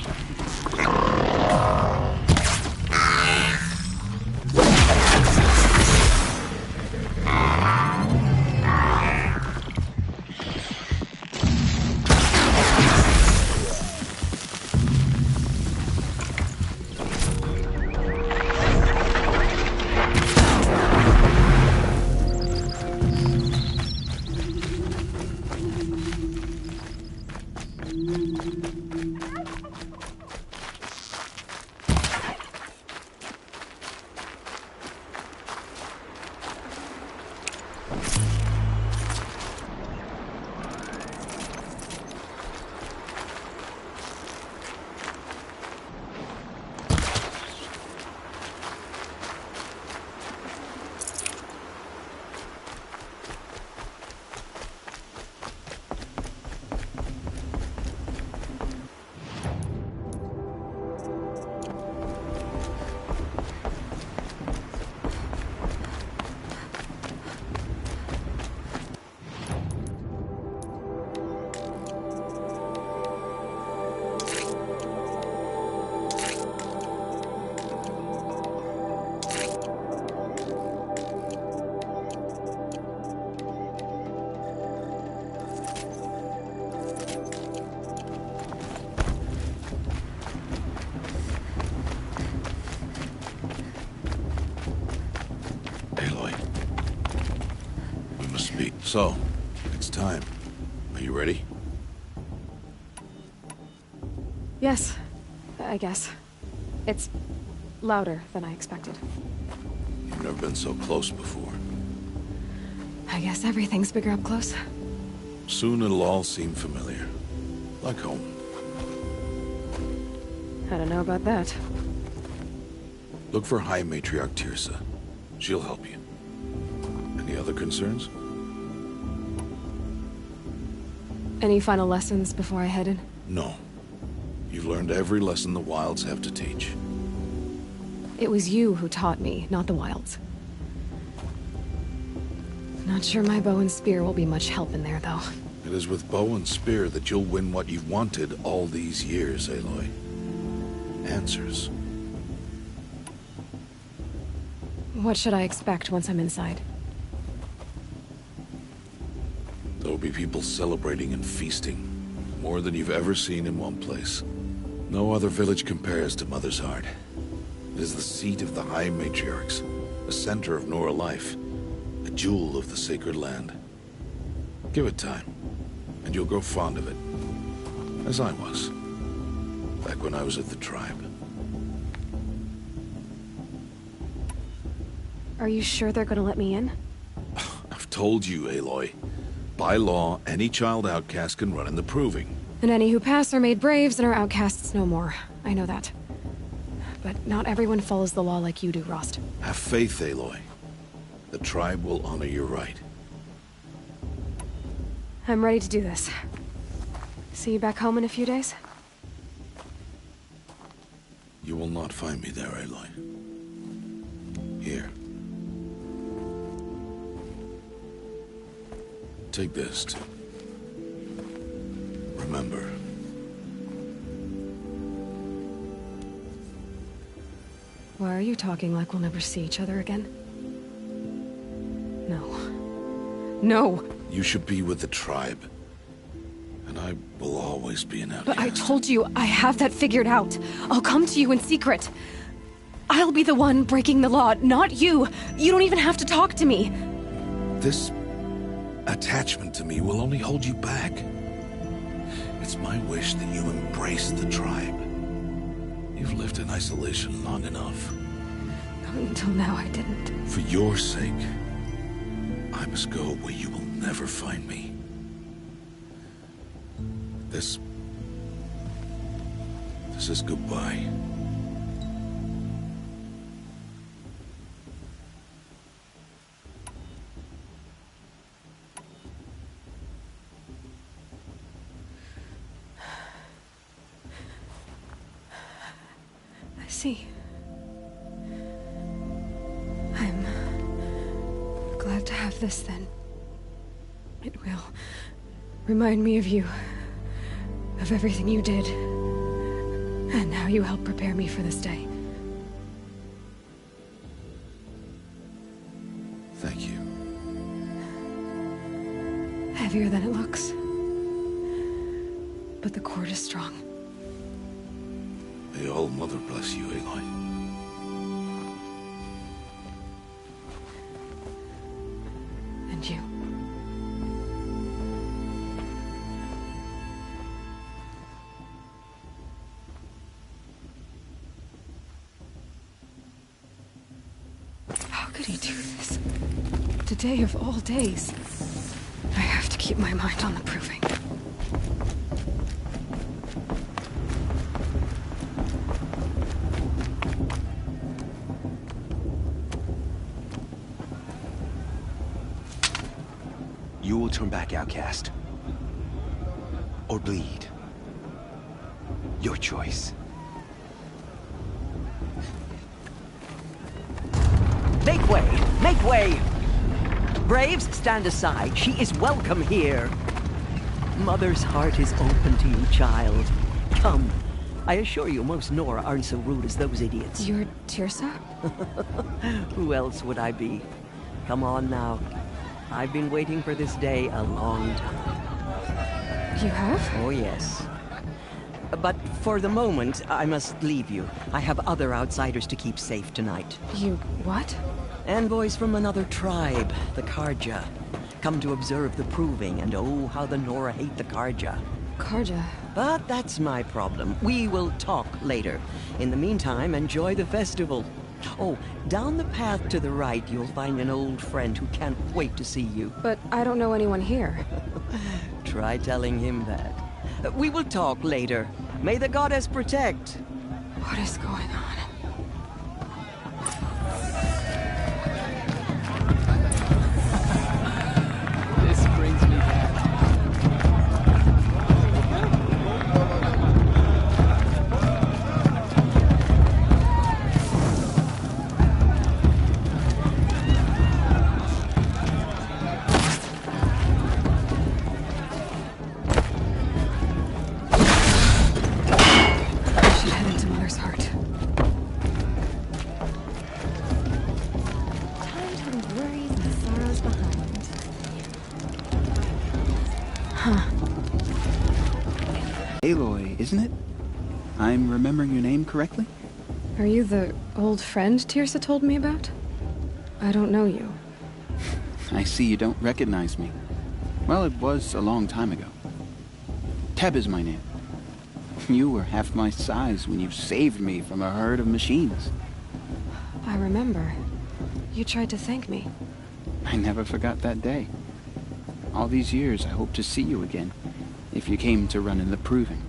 So, it's time. Are you ready? Yes, I guess. It's louder than I expected. You've never been so close before. I guess everything's bigger up close. Soon it'll all seem familiar. Like home. I don't know about that. Look for High Matriarch Tirsa. She'll help you. Any other concerns? Any final lessons before I head in? No. You've learned every lesson the Wilds have to teach. It was you who taught me, not the Wilds. Not sure my bow and spear will be much help in there, though. It is with bow and spear that you'll win what you've wanted all these years, Aloy. Answers. What should I expect once I'm inside? There will be people celebrating and feasting. More than you've ever seen in one place. No other village compares to Mother's Heart. It is the seat of the High Matriarchs, the center of Nora life, a jewel of the sacred land. Give it time, and you'll grow fond of it. As I was, back when I was at the tribe. Are you sure they're gonna let me in? I've told you, Aloy. By law, any child outcast can run in the Proving. And any who pass are made braves and are outcasts no more. I know that. But not everyone follows the law like you do, Rost. Have faith, Aloy. The tribe will honor your right. I'm ready to do this. See you back home in a few days? You will not find me there, Aloy. Here. Take this, too. Remember. Why are you talking like we'll never see each other again? No. No! You should be with the tribe. And I will always be an outcast. But I told you, I have that figured out. I'll come to you in secret. I'll be the one breaking the law, not you. You don't even have to talk to me. This attachment to me will only hold you back. It's my wish that you embrace the tribe. You've lived in isolation long enough. Until now, I didn't. For your sake, I must go where you will never find me. This is goodbye. See. I'm glad to have this then. It will remind me of you, of everything you did. And now you help prepare me for this day. Thank you. Heavier than it looks. But the cord is strong. May All Mother bless you, Aloy. And you. How could he do this? Today of all days. I have to keep my mind on the proving. You will turn back, outcast. Or bleed. Your choice. Make way! Make way! Braves, stand aside. She is welcome here. Mother's heart is open to you, child. Come. I assure you, most Nora aren't so rude as those idiots. You're Tirsa? Who else would I be? Come on now. I've been waiting for this day a long time. You have? Oh, yes. But for the moment, I must leave you. I have other outsiders to keep safe tonight. You what? Envoys from another tribe, the Karja. Come to observe the proving, and oh, how the Nora hate the Karja. Karja? But that's my problem. We will talk later. In the meantime, enjoy the festival. Oh, down the path to the right, you'll find an old friend who can't wait to see you. But I don't know anyone here. Try telling him that. We will talk later. May the goddess protect. What is going on? This brings me back. Aloy, isn't it? I'm remembering your name correctly? Are you the old friend Tirsa told me about? I don't know you. I see you don't recognize me. Well, it was a long time ago. Teb is my name. You were half my size when you saved me from a herd of machines. I remember. You tried to thank me. I never forgot that day. All these years, I hope to see you again, if you came to run in the proving.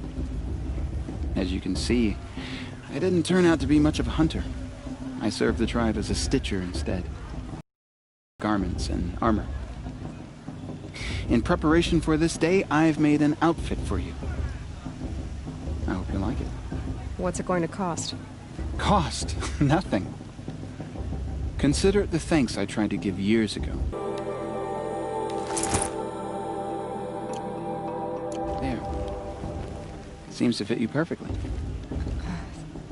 As you can see, I didn't turn out to be much of a hunter. I served the tribe as a stitcher instead. Garments and armor. In preparation for this day, I've made an outfit for you. I hope you like it. What's it going to cost? Cost? Nothing. Consider it the thanks I tried to give years ago. There. Seems to fit you perfectly.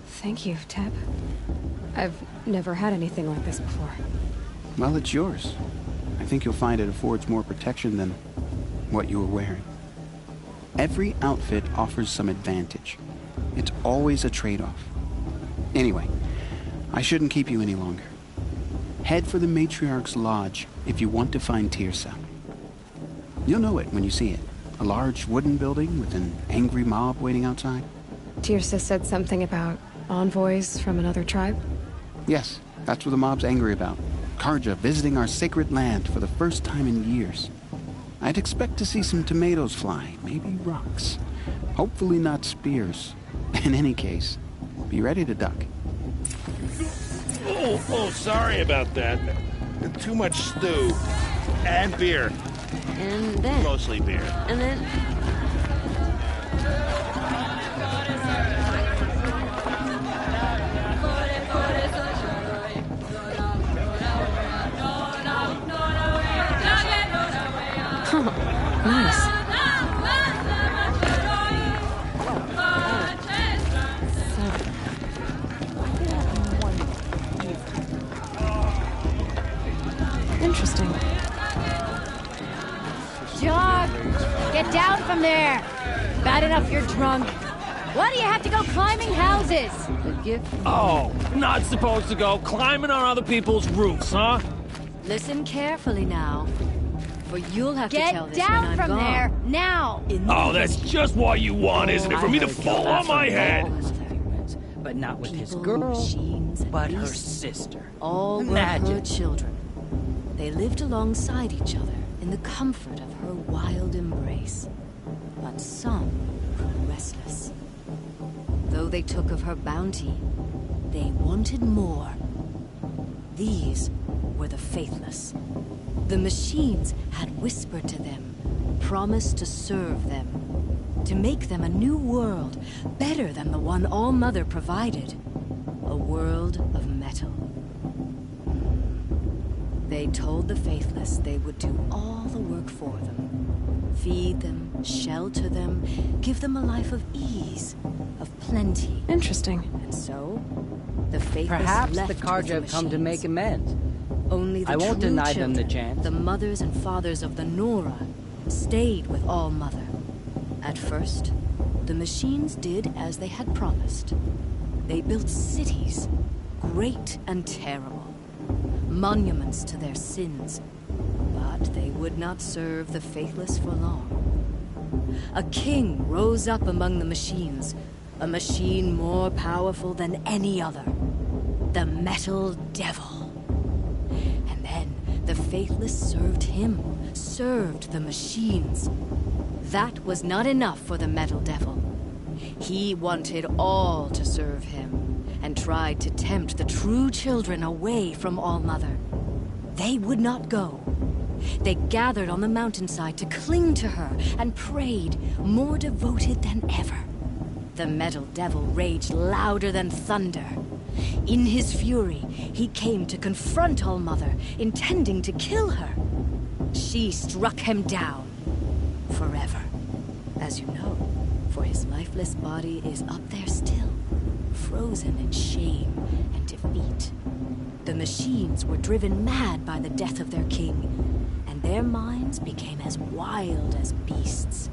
Thank you, Teb. I've never had anything like this before. Well, it's yours. I think you'll find it affords more protection than what you were wearing. Every outfit offers some advantage. It's always a trade-off. Anyway, I shouldn't keep you any longer. Head for the Matriarch's Lodge if you want to find Tirsa. You'll know it when you see it. A large wooden building with an angry mob waiting outside. Tirsa said something about envoys from another tribe? Yes, that's what the mob's angry about. Karja visiting our sacred land for the first time in years. I'd expect to see some tomatoes fly, maybe rocks. Hopefully not spears. In any case, be ready to duck. Oh, sorry about that. Too much stew. And beer. And then? Mostly beer. And then? Nice. Interesting. Jog! Get down from there! Bad enough you're drunk. Why do you have to go climbing houses? The gift. Oh, not supposed to go climbing on other people's roofs, huh? Listen carefully now. For you'll have Get to tell this down when I'm from gone. there, now! Oh, that's just what you want, isn't it? For me to fall on my head? But not with his People, girl, machines, and but her beasts, sister. all were Imagine. her children. They lived alongside each other in the comfort of her wild embrace. But some grew restless. Though they took of her bounty, they wanted more. These were the faithless. The machines had whispered to them, promised to serve them, to make them a new world, better than the one All-Mother provided. A world of metal. They told the faithless they would do all the work for them. Feed them, shelter them, give them a life of ease, of plenty. Interesting. And so, the faithless Perhaps left the Carja with have come to make machines. amends. Only the I won't true deny them the children, chance. the mothers and fathers of the Nora, stayed with All-Mother. At first, the machines did as they had promised. They built cities, great and terrible, monuments to their sins. But they would not serve the faithless for long. A king rose up among the machines, a machine more powerful than any other. The Metal Devil. And then the faithless served him, served the machines. That was not enough for the Metal Devil. He wanted all to serve him, and tried to tempt the true children away from All-Mother. They would not go. They gathered on the mountainside to cling to her and prayed, more devoted than ever. The Metal Devil raged louder than thunder. In his fury, he came to confront All-Mother, intending to kill her. She struck him down. Forever. As you know, for his lifeless body is up there still, frozen in shame and defeat. The machines were driven mad by the death of their king, and their minds became as wild as beasts.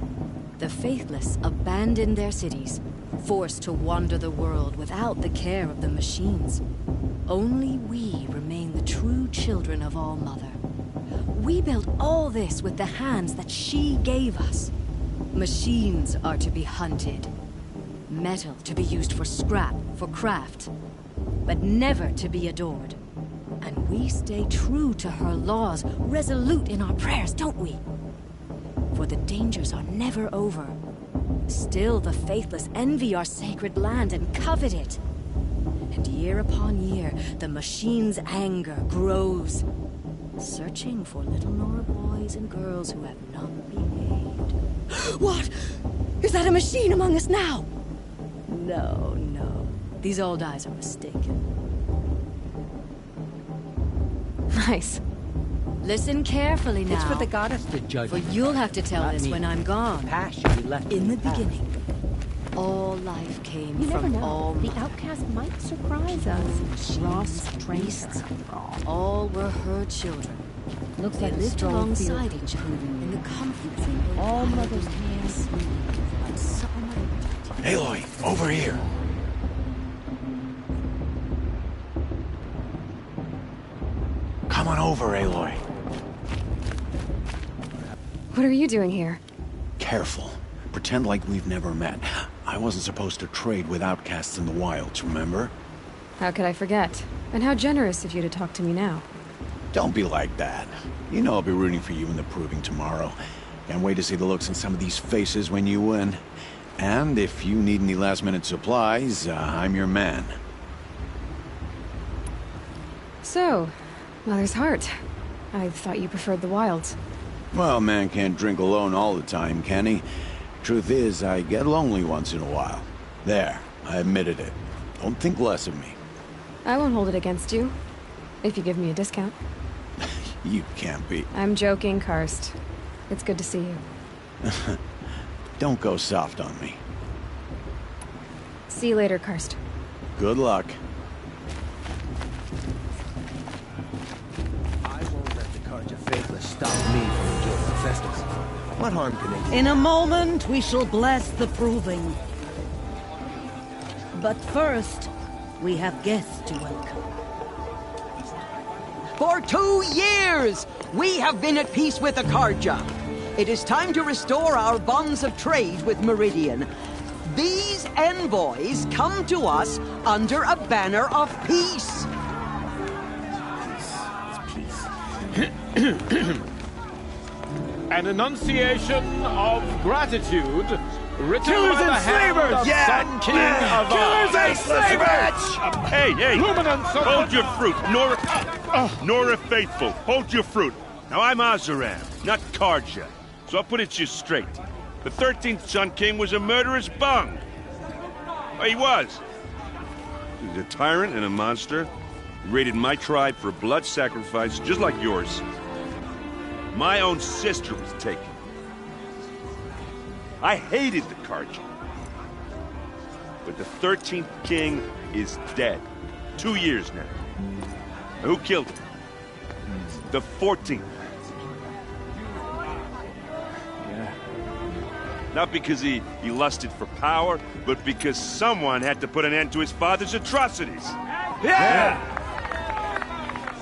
The faithless abandoned their cities, forced to wander the world without the care of the machines. Only we remain the true children of All-Mother. We built all this with the hands that she gave us. Machines are to be hunted. Metal to be used for scrap, for craft. But never to be adored. And we stay true to her laws, resolute in our prayers, don't we? For the dangers are never over. Still the faithless envy our sacred land and covet it. And year upon year, the machine's anger grows, searching for little Nora boys and girls who have not been made. What? Is that a machine among us now? No, no. These old eyes are mistaken. Nice. Listen carefully now. It's for the goddess to judge. For you'll have to tell Not this me. when I'm gone. Past should be left In the past. beginning, all life came You never from know. all The Mother. outcast might surprise us. Ross trained beasts, her. all were her children. Looks They like a lived strong alongside field. each other in the comfort of All wild Mother's embrace. hands. But some Aloy, over here. Come on over, Aloy. What are you doing here? Careful. Pretend like we've never met. I wasn't supposed to trade with outcasts in the wilds, remember? How could I forget? And how generous of you to talk to me now. Don't be like that. You know I'll be rooting for you in the proving tomorrow. Can't wait to see the looks on some of these faces when you win. And if you need any last-minute supplies, I'm your man. So, Mother's Heart. I thought you preferred the wilds. Well, man can't drink alone all the time, can he? Truth is, I get lonely once in a while. There, I admitted it. Don't think less of me. I won't hold it against you. If you give me a discount. You can't be. I'm joking, Karst. It's good to see you. Don't go soft on me. See you later, Karst. Good luck. I won't let the What harm can it do? In a moment, we shall bless the proving. But first, we have guests to welcome. For 2 years, we have been at peace with Akarja. It is time to restore our bonds of trade with Meridian. These envoys come to us under a banner of peace. An enunciation of gratitude written Killers by the and hand slavers! of Yeah! Sun King of Killers and slavers! Hey, hey! Luminance of Hold your fruit, Nora Faithful. Hold your fruit. Now I'm Azaram, not Karja, so I'll put it to you straight. The 13th Sun King was a murderous bung. Well, he was. He was a tyrant and a monster. He raided my tribe for blood sacrifice, just like yours. My own sister was taken. I hated the Karja. But the 13th king is dead. 2 years now. Now, who killed him? The 14th. Yeah. Not because he lusted for power, but because someone had to put an end to his father's atrocities. Yeah!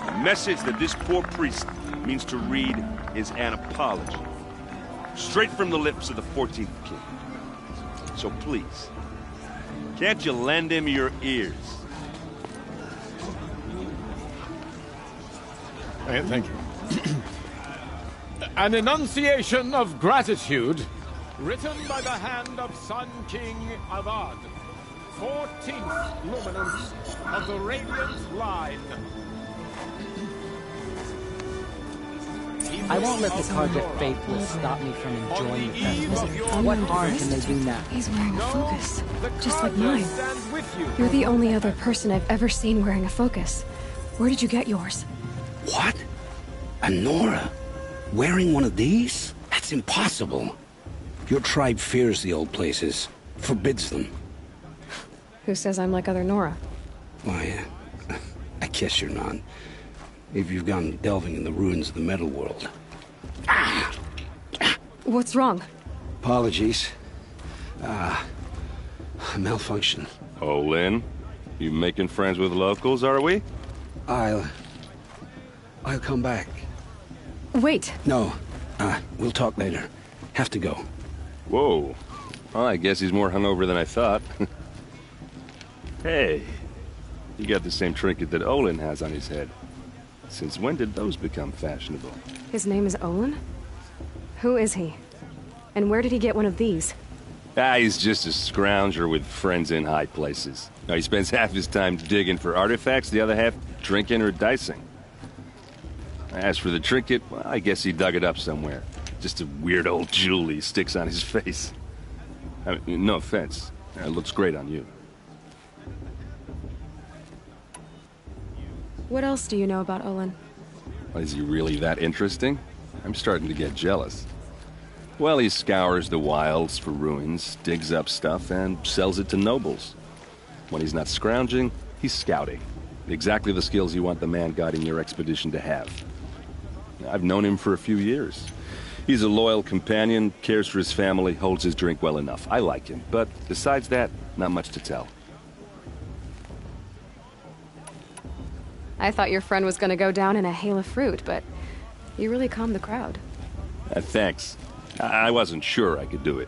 The message that this poor priest means to read is an apology. Straight from the lips of the 14th king. So please, can't you lend him your ears? Thank you. An enunciation of gratitude written by the hand of Sun King Avad, 14th luminance of the Radiant Line. I won't let the Karja faithless stop me from enjoying the festival. What harm can they do now? He's wearing a focus, just like mine. You're the only other person I've ever seen wearing a focus. Where did you get yours? What? A Nora? Wearing one of these? That's impossible. Your tribe fears the old places, forbids them. Who says I'm like other Nora? Why, I guess you're not. If you've gone delving in the ruins of the metal world. What's wrong? Apologies. Malfunction. Oh, Lynn, you making friends with locals, are we? I'll come back. Wait. No. We'll talk later. Have to go. Whoa. Well, I guess he's more hungover than I thought. Hey, you got the same trinket that Olin has on his head. Since when did those become fashionable? His name is Olin? Who is he? And where did he get one of these? He's just a scrounger with friends in high places. Now, he spends half his time digging for artifacts, the other half drinking or dicing. As for the trinket, well, I guess he dug it up somewhere. Just a weird old jewel he sticks on his face. I mean, no offense. It looks great on you. What else do you know about Olin? Is he really that interesting? I'm starting to get jealous. Well, he scours the wilds for ruins, digs up stuff, and sells it to nobles. When he's not scrounging, he's scouting. Exactly the skills you want the man guiding your expedition to have. I've known him for a few years. He's a loyal companion, cares for his family, holds his drink well enough. I like him, but besides that, not much to tell. I thought your friend was gonna go down in a hail of fruit, but you really calmed the crowd. Thanks. I wasn't sure I could do it.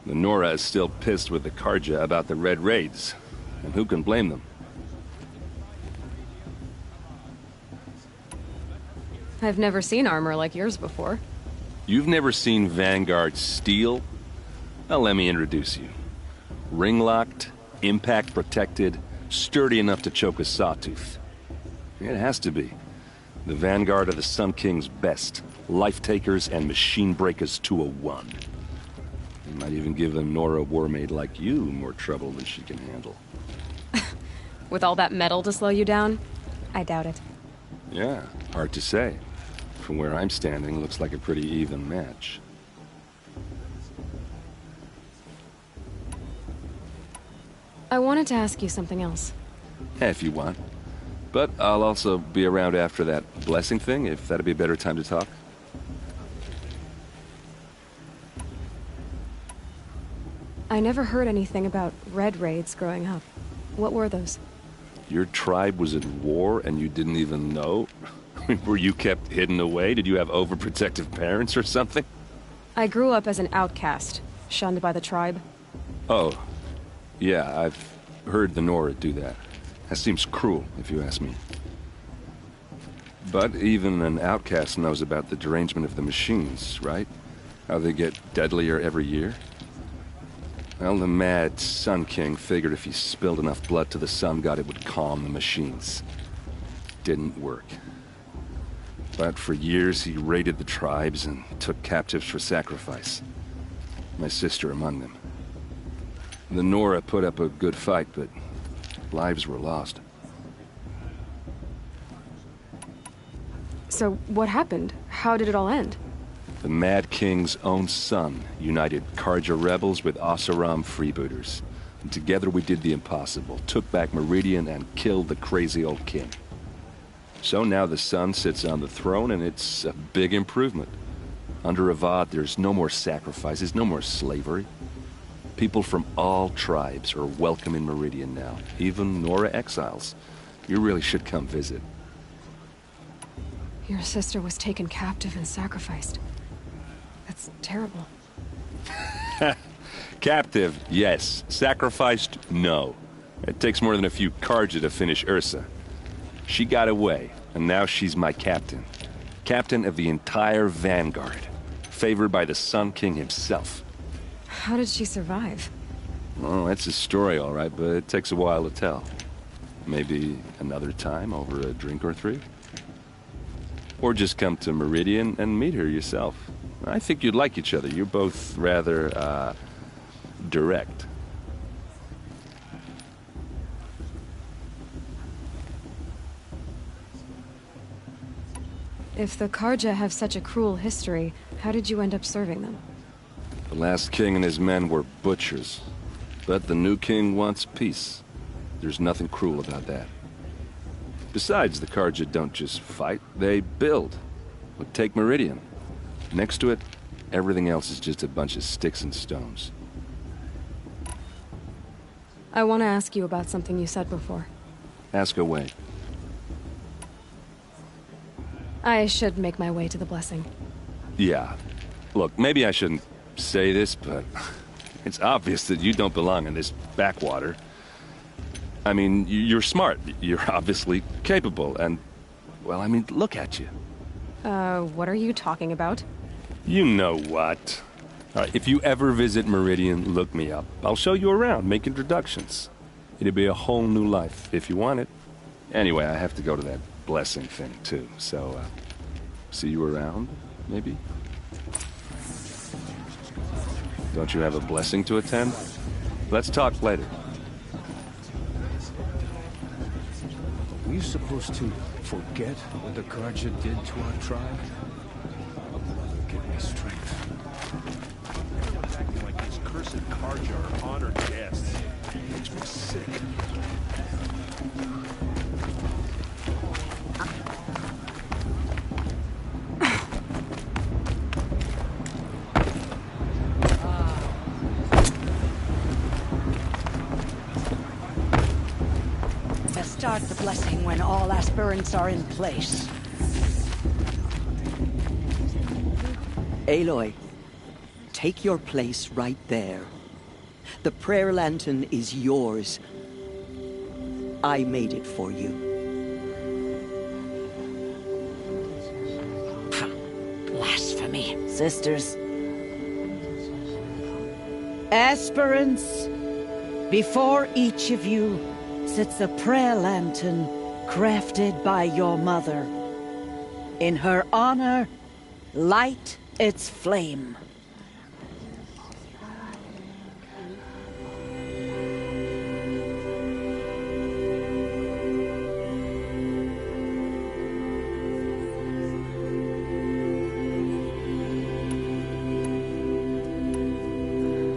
The Nora is still pissed with the Karja about the Red Raids, and who can blame them? I've never seen armor like yours before. You've never seen Vanguard steel? Well, let me introduce you. Ring-locked, impact-protected, sturdy enough to choke a sawtooth. It has to be. The Vanguard are the Sun King's best. Life-takers and machine-breakers to a one. You might even give a Nora warmaid like you more trouble than she can handle. With all that metal to slow you down? I doubt it. Yeah, hard to say. From where I'm standing, looks like a pretty even match. I wanted to ask you something else. If you want. But I'll also be around after that blessing thing, if that'd be a better time to talk. I never heard anything about red raids growing up. What were those? Your tribe was at war and you didn't even know? Were you kept hidden away? Did you have overprotective parents or something? I grew up as an outcast, shunned by the tribe. Oh, yeah, I've heard the Nora do that. That seems cruel, if you ask me. But even an outcast knows about the derangement of the machines, right? How they get deadlier every year? Well, the mad Sun King figured if he spilled enough blood to the Sun God, it would calm the machines. Didn't work. But for years, he raided the tribes and took captives for sacrifice. My sister among them. The Nora put up a good fight, but lives were lost. So, what happened? How did it all end? The Mad King's own son united Karja rebels with Oseram freebooters. And together we did the impossible, took back Meridian and killed the crazy old king. So now the son sits on the throne and it's a big improvement. Under Avad, there's no more sacrifices, no more slavery. People from all tribes are welcome in Meridian now, even Nora exiles. You really should come visit. Your sister was taken captive and sacrificed. That's terrible. Captive, yes. Sacrificed, no. It takes more than a few Karja to finish Ursa. She got away, and now she's my captain. Captain of the entire Vanguard. Favored by the Sun King himself. How did she survive? Oh, that's a story, all right, but it takes a while to tell. Maybe another time over a drink or three? Or just come to Meridian and meet her yourself. I think you'd like each other. You're both rather, direct. If the Karja have such a cruel history, how did you end up serving them? The last king and his men were butchers. But the new king wants peace. There's nothing cruel about that. Besides, the Karja don't just fight, they build. But take Meridian. Next to it, everything else is just a bunch of sticks and stones. I want to ask you about something you said before. Ask away. I should make my way to the blessing. Yeah. Look, maybe I shouldn't say this, but it's obvious that you don't belong in this backwater. I mean, you're smart. You're obviously capable, and, well, I mean, look at you. What are you talking about? You know what. If you ever visit Meridian, look me up. I'll show you around, make introductions. It'll be a whole new life, if you want it. Anyway, I have to go to that blessing thing, too, so, see you around, maybe? Don't you have a blessing to attend? Let's talk later. Are we supposed to forget what the Karja did to our tribe? Give me strength. Everyone's acting like these cursed Karja are honored guests. Makes me sick. Start the blessing when all aspirants are in place. Aloy, take your place right there. The prayer lantern is yours. I made it for you. Blasphemy, sisters. Aspirants, before each of you sits a prayer lantern crafted by your mother. In her honor, light its flame.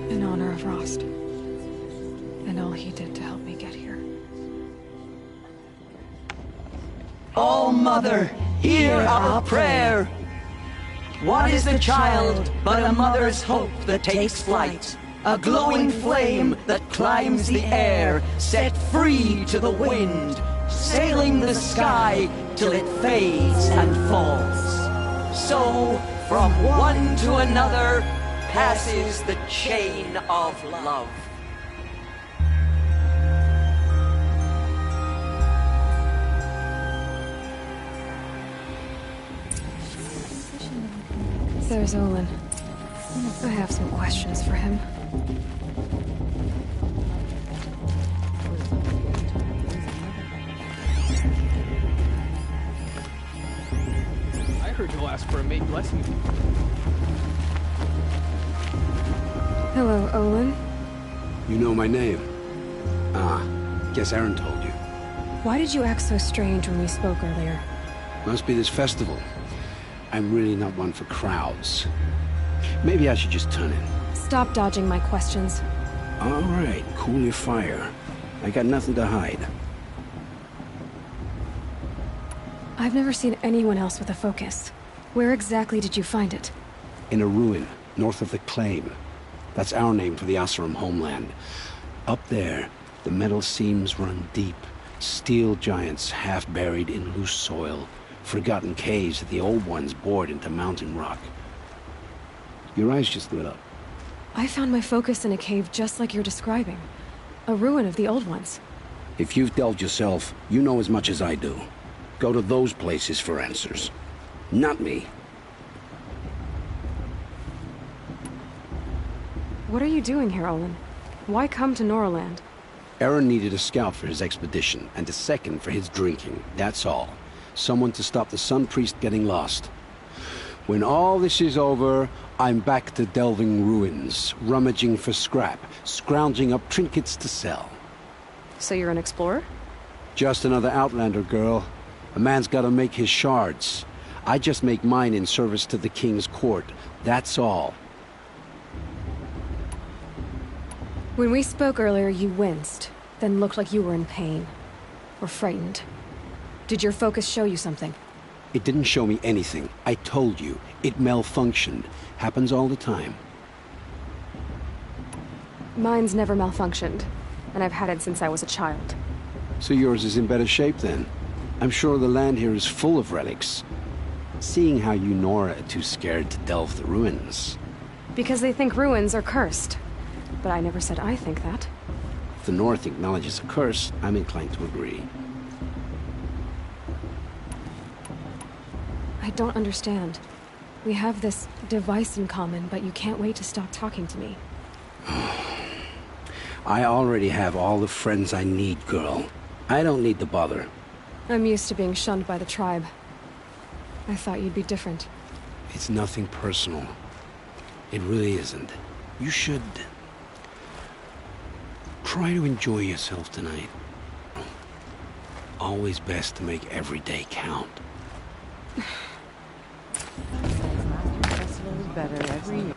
In honor of Rost. And all he did to help me get here. All Mother, hear our prayer. What is the child but a mother's hope that takes flight? a glowing flame that climbs the air, set free to the wind, sailing the sky till it fades and falls. So, from one to another, passes the chain of love. There's Olin. I have some questions for him. I heard you'll ask for a maid blessing. Hello, Olin. You know my name? Ah, guess Aaron told you. Why did you act so strange when we spoke earlier? Must be this festival. I'm really not one for crowds. Maybe I should just turn in. Stop dodging my questions. All right, cool your fire. I got nothing to hide. I've never seen anyone else with a focus. Where exactly did you find it? In a ruin, north of the Claim. That's our name for the Oseram homeland. Up there, the metal seams run deep. Steel giants half buried in loose soil. Forgotten caves that the old ones bored into mountain rock. Your eyes just lit up. I found my focus in a cave just like you're describing. A ruin of the old ones. If you've delved yourself, you know as much as I do. Go to those places for answers. Not me. What are you doing here, Olin? Why come to Noraland? Aaron needed a scout for his expedition, and a second for his drinking. That's all. Someone to stop the Sun Priest getting lost. When all this is over, I'm back to delving ruins, rummaging for scrap, scrounging up trinkets to sell. So you're an explorer? Just another Outlander, girl. A man's gotta make his shards. I just make mine in service to the King's court. That's all. When we spoke earlier, you winced, then looked like you were in pain. Or frightened. Did your focus show you something? It didn't show me anything. I told you. It malfunctioned. Happens all the time. Mine's never malfunctioned, and I've had it since I was a child. So yours is in better shape then? I'm sure the land here is full of relics. Seeing how you Nora are too scared to delve the ruins. Because they think ruins are cursed. But I never said I think that. If the North acknowledges a curse, I'm inclined to agree. I don't understand. We have this device in common, but you can't wait to stop talking to me. I already have all the friends I need, girl. I don't need the bother. I'm used to being shunned by the tribe. I thought you'd be different. It's nothing personal. It really isn't. You should try to enjoy yourself tonight. Always best to make every day count. Festival is better every year.